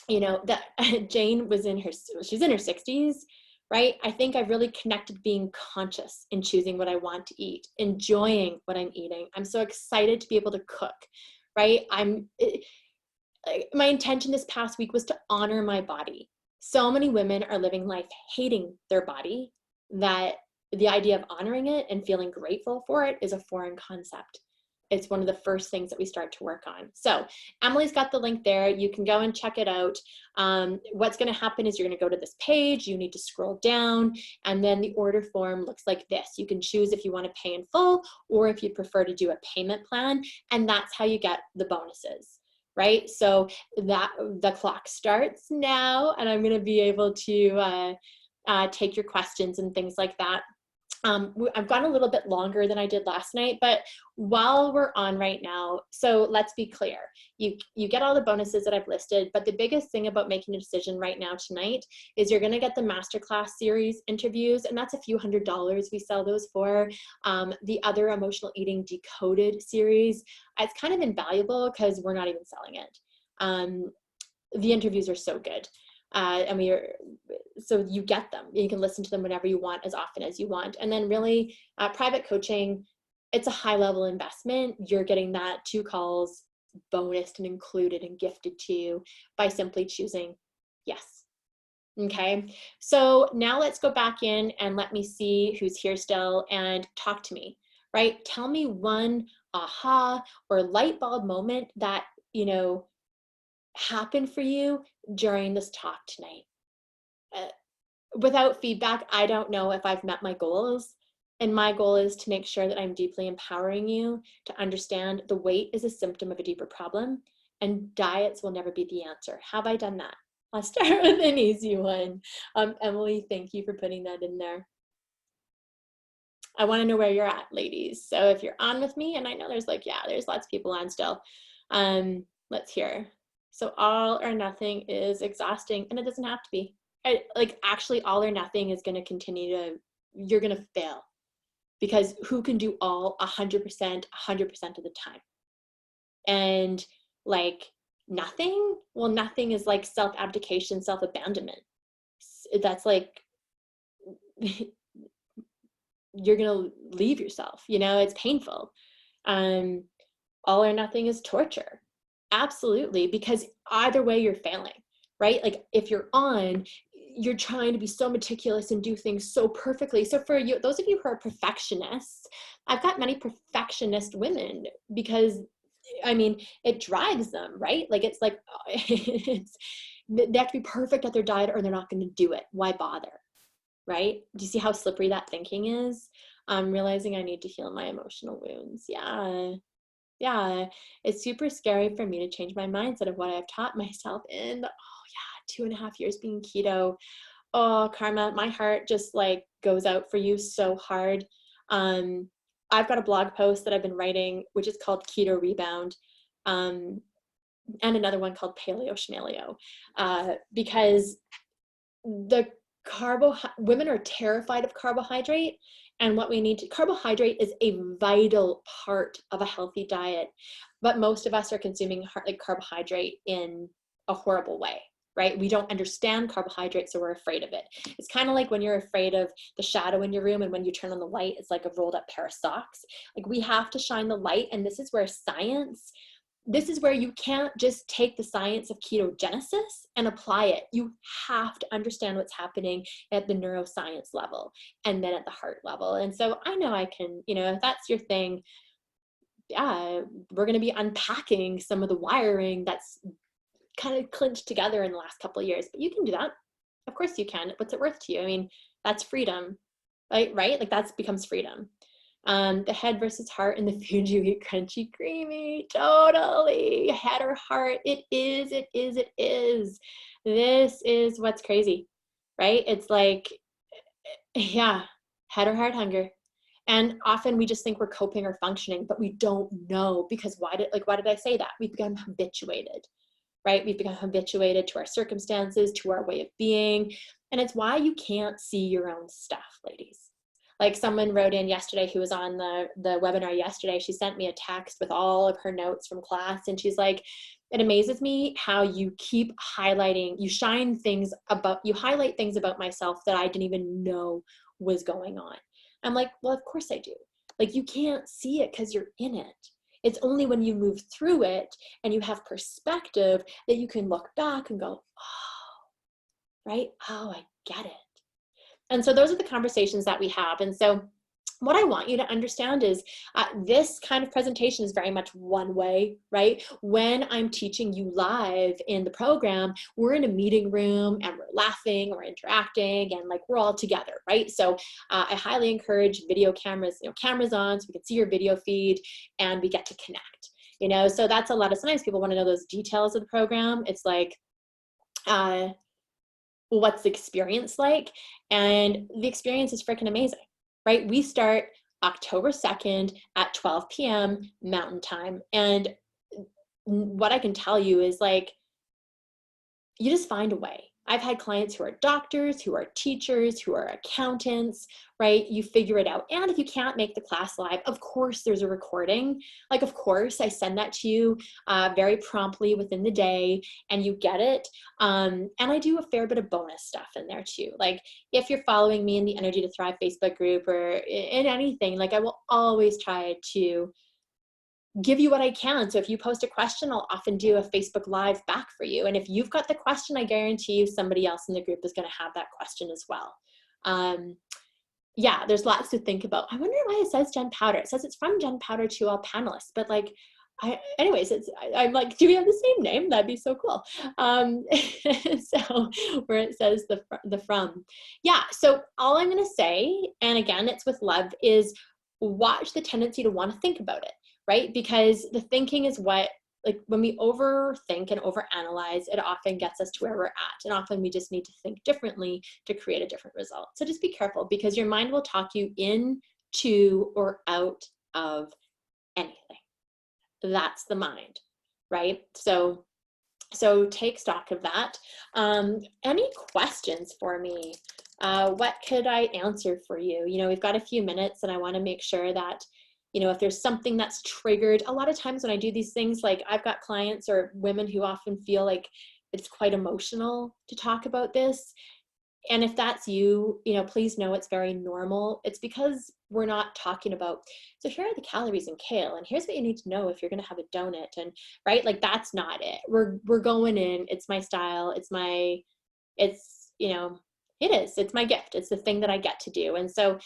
you know, that Jane she's in her 60s, right? I think I've really connected being conscious in choosing what I want to eat, enjoying what I'm eating. I'm so excited to be able to cook, right? My intention this past week was to honor my body. So many women are living life hating their body that the idea of honoring it and feeling grateful for it is a foreign concept. It's one of the first things that we start to work on. So Emily's got the link there. You can go and check it out. What's going to happen is you're going to go to this page. You need to scroll down, and then the order form looks like this. You can choose if you want to pay in full or if you prefer to do a payment plan, and that's how you get the bonuses, right? So that the clock starts now, and I'm going to be able to take your questions and things like that. I've gone a little bit longer than I did last night, but while we're on right now, so let's be clear. You get all the bonuses that I've listed, but the biggest thing about making a decision right now tonight is you're going to get the masterclass series interviews, and that's a few $100s we sell those for. The other emotional eating Decoded series, it's kind of invaluable because we're not even selling it. The interviews are so good. So you get them. You can listen to them whenever you want, as often as you want. And then really private coaching, it's a high level investment. You're getting that 2 calls bonused and included and gifted to you by simply choosing yes. Okay, so now let's go back in and let me see who's here still and talk to me, right? Tell me one aha or light bulb moment that, you know, happened for you during this talk tonight. Uh, Without feedback, I don't know if I've met my goals. And my goal is to make sure that I'm deeply empowering you to understand the weight is a symptom of a deeper problem and diets will never be the answer. Have I done that? I'll start with an easy one. Emily, thank you for putting that in there. I want to know where you're at, ladies. So if you're on with me, and I know there's like, yeah, there's lots of people on still. Let's hear. So all or nothing is exhausting, and it doesn't have to be. Like actually, all or nothing is going to continue to, you're going to fail because who can do all 100%, 100% of the time? And like nothing, well, nothing is like self-abdication, self-abandonment. That's like, you're going to leave yourself, you know, it's painful. All or nothing is torture. Absolutely, because either way you're failing, right? Like if you're on, you're trying to be so meticulous and do things so perfectly. So for you, those of you who are perfectionists, I've got many perfectionist women because I mean, it drives them, right? Like it's like, it's, they have to be perfect at their diet or they're not going to do it. Why bother? Right? Do you see how slippery that thinking is? I'm realizing I need to heal my emotional wounds. Yeah, it's super scary for me to change my mindset of what I've taught myself in, oh yeah, 2.5 years being keto. Oh, Karma, my heart just like goes out for you so hard. I've got a blog post that I've been writing, which is called Keto Rebound, and another one called Paleo Schmaleo, because the women are terrified of carbohydrate, and what we need to, carbohydrate is a vital part of a healthy diet, but most of us are consuming like carbohydrate in a horrible way, right? We don't understand carbohydrate, so we're afraid of it. It's kind of like when you're afraid of the shadow in your room, and when you turn on the light, it's like a rolled up pair of socks. Like we have to shine the light, and this is where you can't just take the science of ketogenesis and apply it. You have to understand what's happening at the neuroscience level and then at the heart level. And so I know I can, you know, if that's your thing, yeah, we're going to be unpacking some of the wiring that's kind of clinched together in the last couple of years, but you can do that. Of course you can. What's it worth to you? I mean, that's freedom, right? Like that becomes freedom. The head versus heart and the food you eat, crunchy, creamy, totally. Head or heart, it is. This is what's crazy, right? It's like, yeah, head or heart hunger. And often we just think we're coping or functioning, but we don't know because why did I say that? We've become habituated, right? We've become habituated to our circumstances, to our way of being. And it's why you can't see your own stuff, ladies. Like someone wrote in yesterday who was on the webinar yesterday, she sent me a text with all of her notes from class. And she's like, it amazes me how you keep highlighting, you highlight things about myself that I didn't even know was going on. I'm like, well, of course I do. Like you can't see it because you're in it. It's only when you move through it and you have perspective that you can look back and go, oh, right? Oh, I get it. And so those are the conversations that we have. And so what I want you to understand is this kind of presentation is very much one way, right? When I'm teaching you live in the program, we're in a meeting room and we're laughing, we're interacting, and like we're all together, right? So I highly encourage video cameras, cameras on so we can see your video feed and we get to connect, so that's a lot of, sometimes people want to know those details of the program. It's like, what's the experience like? And the experience is freaking amazing, right? We start October 2nd at 12 p.m. Mountain Time. And what I can tell you is like, you just find a way. I've had clients who are doctors, who are teachers, who are accountants, right? You figure it out. And if you can't make the class live, of course, there's a recording. Like, of course, I send that to you very promptly within the day and you get it. And I do a fair bit of bonus stuff in there too. Like if you're following me in the Energy to Thrive Facebook group or in anything, like I will always try to give you what I can. So if you post a question, I'll often do a Facebook Live back for you. And if you've got the question, I guarantee you somebody else in the group is going to have that question as well. Yeah, there's lots to think about. I wonder why it says Jen Powter. It says it's from Jen Powter to all panelists, but like, anyways, I'm like, do we have the same name? That'd be so cool. So where it says the from. Yeah, so all I'm gonna say, and again, it's with love, is watch the tendency to want to think about it, right? Because the thinking is what, like when we overthink and overanalyze, it often gets us to where we're at. And often we just need to think differently to create a different result. So just be careful, because your mind will talk you into or out of anything. That's the mind, right? So take stock of that. Any questions for me? What could I answer for you? You know, we've got a few minutes, and I want to make sure that, you know, if there's something that's triggered, a lot of times when I do these things, like I've got clients or women who often feel like it's quite emotional to talk about this. And if that's you, you know, please know it's very normal. It's because we're not talking about, so here are the calories in kale, and here's what you need to know if you're going to have a donut, and right, like that's not it. We're going in, it's my style, it's you know, it's my gift. It's the thing that I get to do. And so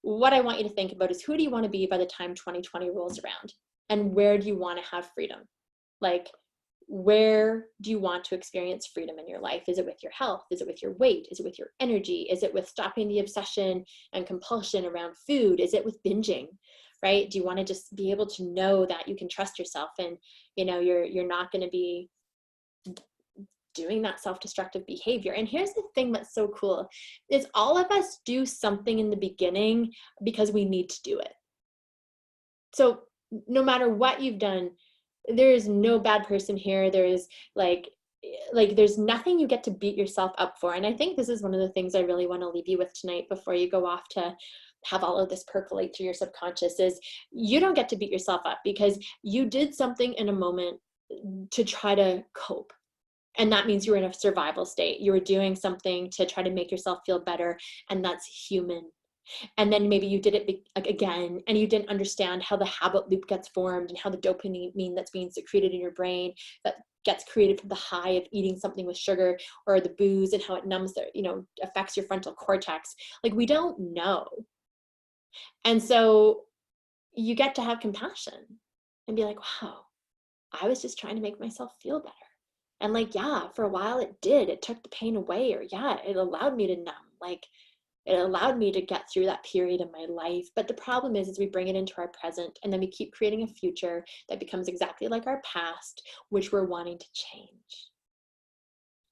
what I want you to think about is, who do you want to be by the time 2020 rolls around? And where do you want to have freedom? Like, where do you want to experience freedom in your life? Is it with your health? Is it with your weight? Is it with your energy? Is it with stopping the obsession and compulsion around food? Is it with binging, right? Do you want to just be able to know that you can trust yourself, and, you know, you're not going to be doing that self-destructive behavior? And here's the thing that's so cool, is all of us do something in the beginning because we need to do it. So no matter what you've done, there is no bad person here. There is like there's nothing you get to beat yourself up for. And I think this is one of the things I really want to leave you with tonight before you go off to have all of this percolate through your subconscious, is you don't get to beat yourself up because you did something in a moment to try to cope. And that means you were in a survival state. You were doing something to try to make yourself feel better, and that's human. And then maybe you did it again, and you didn't understand how the habit loop gets formed, and how the dopamine that's being secreted in your brain that gets created from the high of eating something with sugar or the booze, and how it numbs the, you know, affects your frontal cortex. Like, we don't know. And so you get to have compassion and be like, wow, I was just trying to make myself feel better. And like, yeah, for a while it did. It took the pain away, or yeah, it allowed me to numb. Like, it allowed me to get through that period in my life. But the problem is we bring it into our present, and then we keep creating a future that becomes exactly like our past, which we're wanting to change.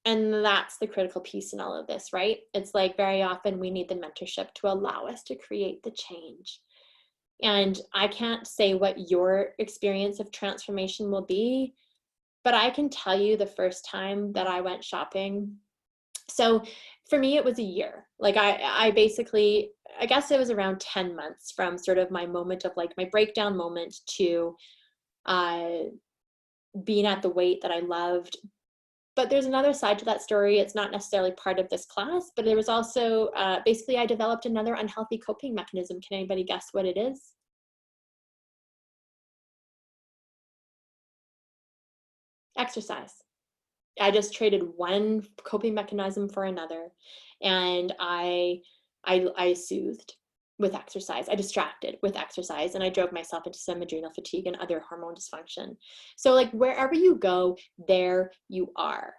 And that's the critical piece in all of this, right? It's like very often we need the mentorship to allow us to create the change. And I can't say what your experience of transformation will be, but I can tell you the first time that I went shopping. So for me, it was a year. Like I basically, I guess it was around 10 months from sort of my moment of like my breakdown moment to being at the weight that I loved. But there's another side to that story. It's not necessarily part of this class, but there was also, basically I developed another unhealthy coping mechanism. Can anybody guess what it is? Exercise. I just traded one coping mechanism for another, and I soothed with exercise. I distracted with exercise, and I drove myself into some adrenal fatigue and other hormone dysfunction. So like wherever you go, there you are.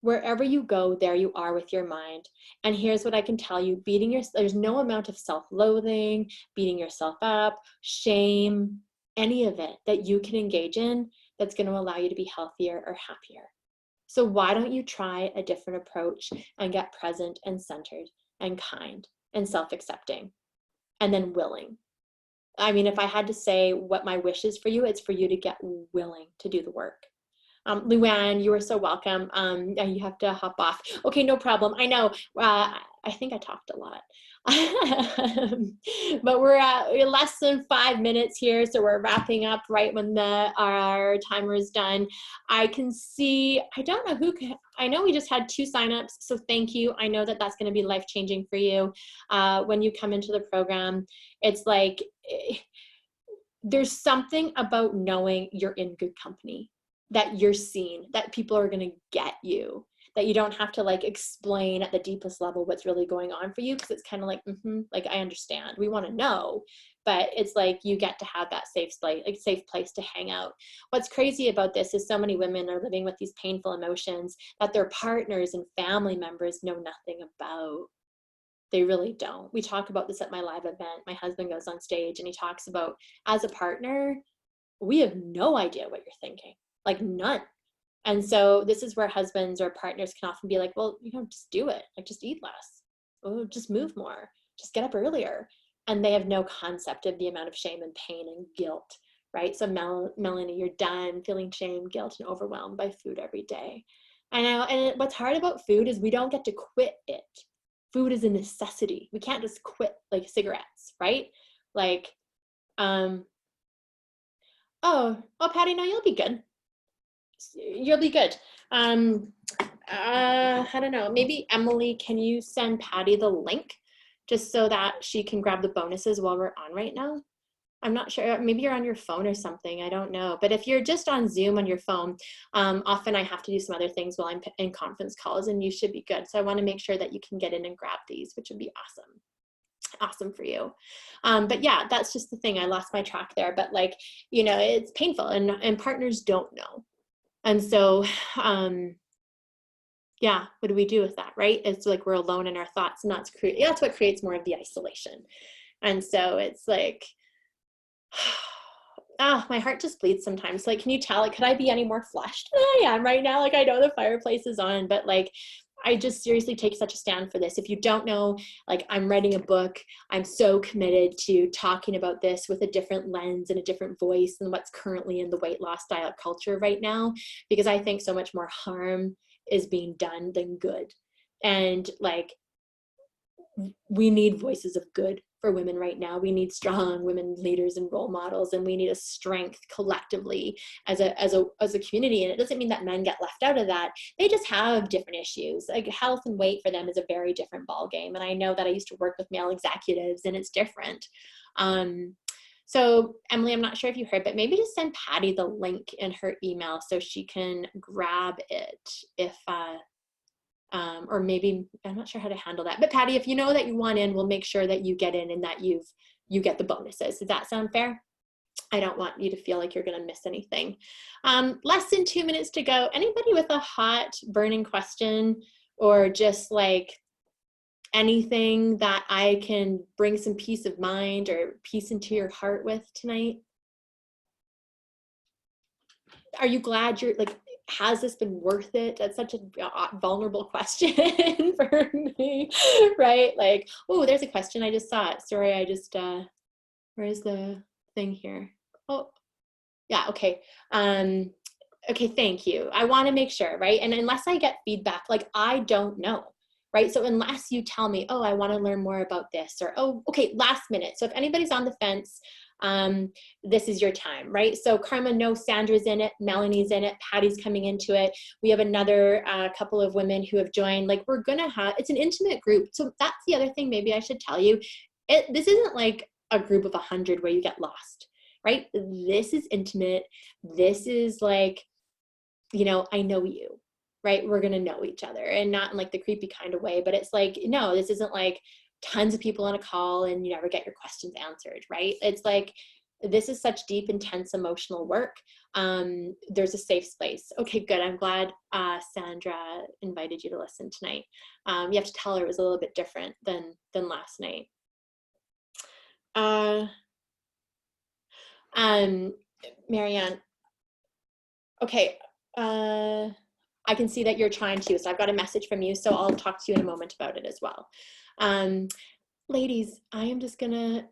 Wherever you go, there you are with your mind. And here's what I can tell you, there's no amount of self-loathing, beating yourself up, shame, any of it that you can engage in that's going to allow you to be healthier or happier. So why don't you try a different approach and get present and centered and kind and self-accepting and then willing. I mean, if I had to say what my wish is for you, it's for you to get willing to do the work. Luann, you are so welcome. You have to hop off. Okay, no problem. I know. I think I talked a lot. But we're at less than 5 minutes here, so we're wrapping up right when our timer is done. I can see, I don't know who can, I know we just had 2 signups, so thank you. I know that that's going to be life-changing for you when you come into the program. It's like, there's something about knowing you're in good company, that you're seen, that people are going to get you, that you don't have to like explain at the deepest level what's really going on for you, because it's kind of like, like, I understand, we want to know, but it's like you get to have that safe place to hang out. What's crazy about this is so many women are living with these painful emotions that their partners and family members know nothing about. They really don't. We talk about this at my live event. My husband goes on stage and he talks about, as a partner, we have no idea what you're thinking, like none. And so this is where husbands or partners can often be like, well, just do it. Like, just eat less. Oh, just move more. Just get up earlier. And they have no concept of the amount of shame and pain and guilt, right? So Melanie, you're done feeling shame, guilt, and overwhelmed by food every day. And what's hard about food is we don't get to quit it. Food is a necessity. We can't just quit like cigarettes, right? Like, oh, Patty, no, you'll be good. You'll be good. I don't know, maybe Emily, can you send Patty the link just so that she can grab the bonuses while we're on right now? I'm not sure, maybe you're on your phone or something, I don't know. But if you're just on Zoom on your phone, often I have to do some other things while I'm in conference calls, and you should be good. So I want to make sure that you can get in and grab these, which would be awesome for you. But yeah, that's just the thing. I lost my track there, but like, it's painful, and partners don't know. And so, yeah, what do we do with that, right? It's like we're alone in our thoughts, and that's what creates more of the isolation. And so it's like, my heart just bleeds sometimes. Like, can you tell, like, could I be any more flushed than I am right now? Like, I know the fireplace is on, but like, I just seriously take such a stand for this. If you don't know, like, I'm writing a book. I'm so committed to talking about this with a different lens and a different voice than what's currently in the weight loss diet culture right now, because I think so much more harm is being done than good. And like, we need voices of good for women right now. We need strong women leaders and role models, and we need a strength collectively as a community. And it doesn't mean that men get left out of that. They just have different issues. Like, health and weight for them is a very different ball game. And I know that I used to work with male executives, and it's different. So Emily, I'm not sure if you heard, but maybe just send Patty the link in her email so she can grab it if, or maybe, I'm not sure how to handle that. But Patty, if you know that you want in, we'll make sure that you get in and that you get the bonuses. Does that sound fair? I don't want you to feel like you're going to miss anything. Less than 2 minutes to go. Anybody with a hot burning question, or just like anything that I can bring some peace of mind or peace into your heart with tonight? Are you glad you're like, has this been worth it? That's such a vulnerable question for me, right? Like, oh, there's a question. I just saw it. Sorry, where's the thing here? Oh, yeah, okay. Okay, thank you. I want to make sure, right? And unless I get feedback, like, I don't know, right? So unless you tell me, oh, I want to learn more about this, or, oh, okay, last minute. So if anybody's on the fence, this is your time, right? So Karma, no, Sandra's in it, Melanie's in it, Patty's coming into it. We have another couple of women who have joined. Like, we're gonna have, it's an intimate group. So that's the other thing maybe I should tell you. This isn't like a group of 100 where you get lost, right? This is intimate. This is like, I know you, right? We're gonna know each other, and not in like the creepy kind of way, but it's like, no, this isn't like tons of people on a call and you never get your questions answered, right? It's like, this is such deep, intense emotional work. There's a safe space. Okay, good. I'm glad Sandra invited you to listen tonight. You have to tell her it was a little bit different than last night. Marianne, okay. I can see that you're trying to, so I've got a message from you, so I'll talk to you in a moment about it as well. Ladies, I am just gonna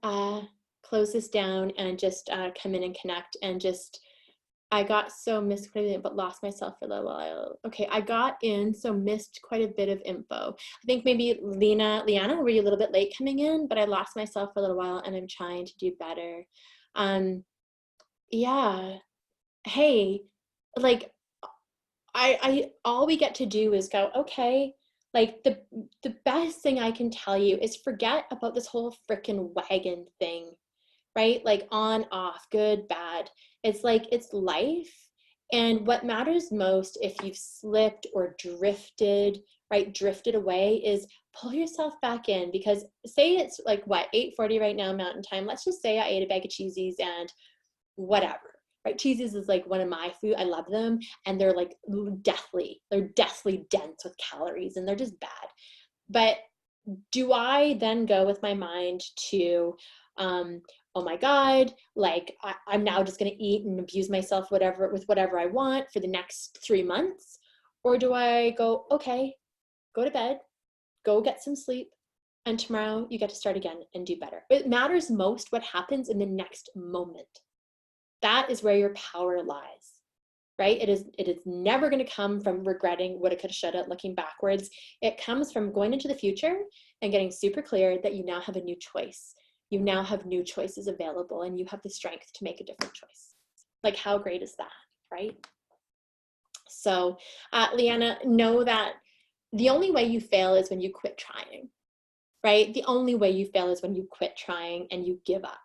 close this down and just come in and connect, and just, I got so missed quite a bit, but lost myself for a little while. Okay, I got in, so missed quite a bit of info. I think maybe Liana, were you a little bit late coming in? But I lost myself for a little while, and I'm trying to do better. Yeah, hey, like, I all we get to do is go, okay, like, the best thing I can tell you is forget about this whole frickin' wagon thing, right? Like on, off, good, bad. It's like, it's life. And what matters most if you've slipped or drifted, right, drifted away, is pull yourself back in. Because say it's like what, 8:40 right now Mountain Time. Let's just say I ate a bag of cheesies and whatever, right? Cheesies is like one of my food. I love them. And they're like they're deathly dense with calories and they're just bad. But do I then go with my mind to, oh my God, like I'm now just going to eat and abuse myself, with whatever I want for the next 3 months? Or do I go, okay, go to bed, go get some sleep, and tomorrow you get to start again and do better? It matters most what happens in the next moment. That is where your power lies, right? It is never going to come from regretting woulda, coulda, shoulda, looking backwards. It comes from going into the future and getting super clear that you now have a new choice. You now have new choices available and you have the strength to make a different choice. Like, how great is that, right? So, Leanna, know that the only way you fail is when you quit trying, right? The only way you fail is when you quit trying and you give up.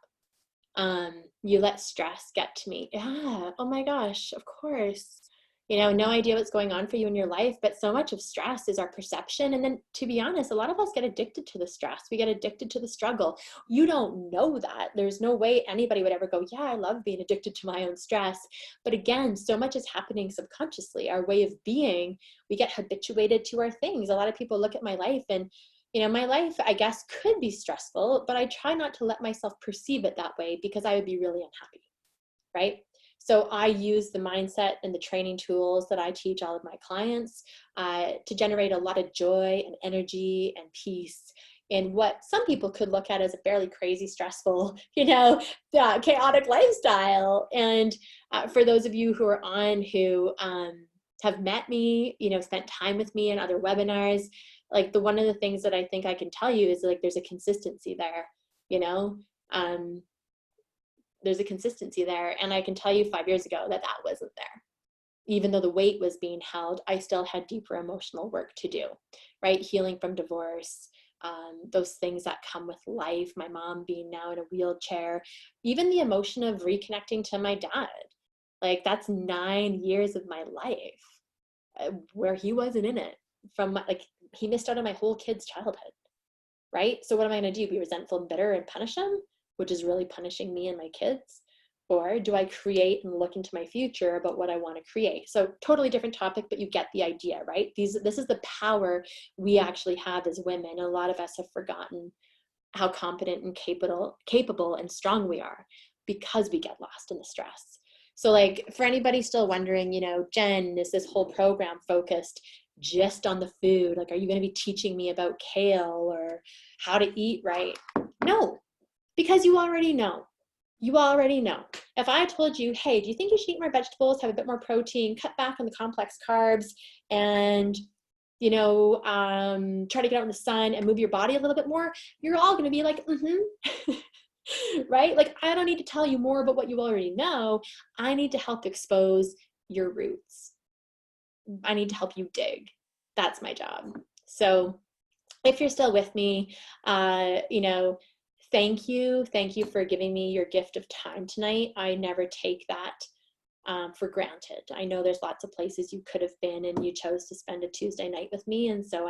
You let stress get to me. Yeah. Oh my gosh. Of course. No idea what's going on for you in your life, but so much of stress is our perception. And then, to be honest, a lot of us get addicted to the stress. We get addicted to the struggle. You don't know that. There's no way anybody would ever go, yeah, I love being addicted to my own stress. But again, so much is happening subconsciously. Our way of being, we get habituated to our things. A lot of people look at my life and my life, I guess, could be stressful, but I try not to let myself perceive it that way because I would be really unhappy, right? So I use the mindset and the training tools that I teach all of my clients to generate a lot of joy and energy and peace in what some people could look at as a fairly crazy, stressful, chaotic lifestyle. And for those of you who are on who have met me, spent time with me in other webinars, like one of the things that I think I can tell you is like there's a consistency there, there's a consistency there. And I can tell you 5 years ago that wasn't there. Even though the weight was being held, I still had deeper emotional work to do, right? Healing from divorce, those things that come with life, my mom being now in a wheelchair, even the emotion of reconnecting to my dad. Like that's 9 years of my life where he wasn't in it. He missed out on my whole kid's childhood, right? So what am I going to do? Be resentful and bitter and punish him, which is really punishing me and my kids? Or do I create and look into my future about what I want to create? So totally different topic, but you get the idea, right? This is the power we actually have as women. A lot of us have forgotten how competent and capable and strong we are because we get lost in the stress. So like for anybody still wondering, Jen, is this whole program focused just on the food? Like, are you going to be teaching me about kale or how to eat right? No, because you already know. You already know. If I told you, hey, do you think you should eat more vegetables, have a bit more protein, cut back on the complex carbs, and try to get out in the sun and move your body a little bit more, you're all going to be like, right? Like, I don't need to tell you more about what you already know. I need to help expose your roots. I need to help you dig. That's my job. So if you're still with me, thank you. Thank you for giving me your gift of time tonight. I never take that for granted. I know there's lots of places you could have been and you chose to spend a Tuesday night with me. And so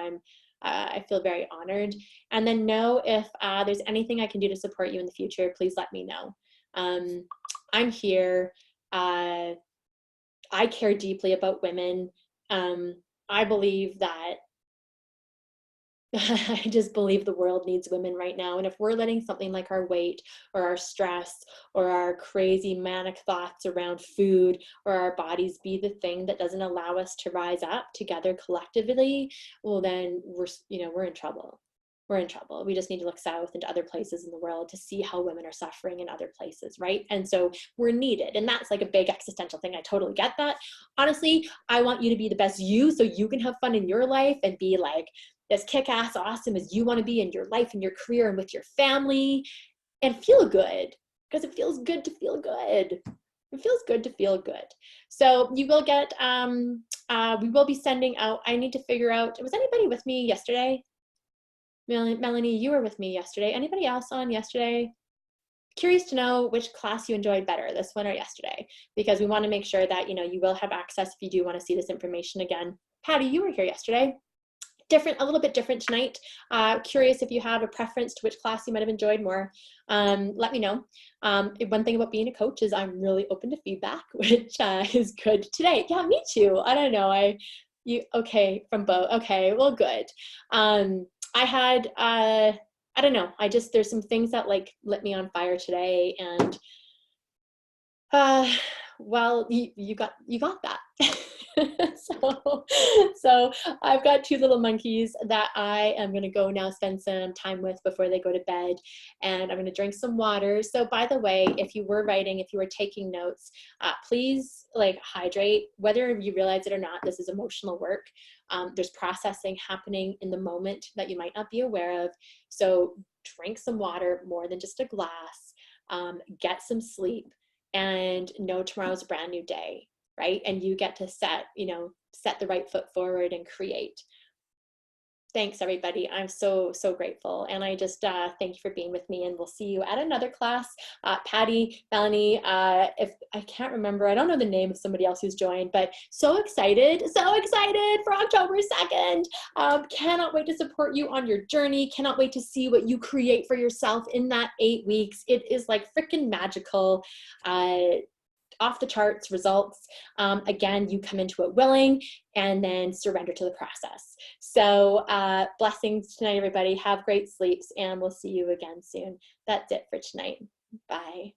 I feel very honored. And then know if there's anything I can do to support you in the future, please let me know. I'm here. I care deeply about women. I believe that I just believe the world needs women right now. And if we're letting something like our weight or our stress or our crazy manic thoughts around food or our bodies be the thing that doesn't allow us to rise up together collectively, well, then we're in trouble. We're in trouble. We just need to look south into other places in the world to see how women are suffering in other places, right? And so we're needed. And that's like a big existential thing. I totally get that. Honestly, I want you to be the best you so you can have fun in your life and be like as kick-ass awesome as you want to be in your life and your career and with your family and feel good, because it feels good to feel good. It feels good to feel good. So you will get, we will be sending out, I need to figure out, was anybody with me yesterday? Melanie, you were with me yesterday. Anybody else on yesterday? curious to know which class you enjoyed better, this one or yesterday, because we want to make sure that, you know, you will have access if you do want to see this information again. Patty, you were here yesterday. Different, a little bit different tonight. Curious if you have a preference to which class you might have enjoyed more. Let me know. One thing about being a coach is I'm really open to feedback, which is good today. Yeah, me too. I don't know. Okay, from both. Okay, well, good. I had, I don't know. There's some things that like lit me on fire today, and well, you got that. so I've got two little monkeys that I am going to go now spend some time with before they go to bed, and I'm going to drink some water. So by the way, if you were writing, if you were taking notes, please like hydrate. Whether you realize it or not, this is emotional work. There's processing happening in the moment that you might not be aware of. So drink some water, more than just a glass. Get some sleep, and know tomorrow's a brand new day, right? And you get to set the right foot forward and create. Thanks, everybody. I'm so, so grateful. And I just thank you for being with me, and we'll see you at another class. Patty, Melanie, if I can't remember, I don't know the name of somebody else who's joined, but so excited for October 2nd. Cannot wait to support you on your journey. Cannot wait to see what you create for yourself in that 8 weeks. It is like freaking magical. Off the charts results. Again, you come into it willing and then surrender to the process. So blessings tonight, everybody. Have great sleeps, and we'll see you again soon. That's it for tonight. Bye.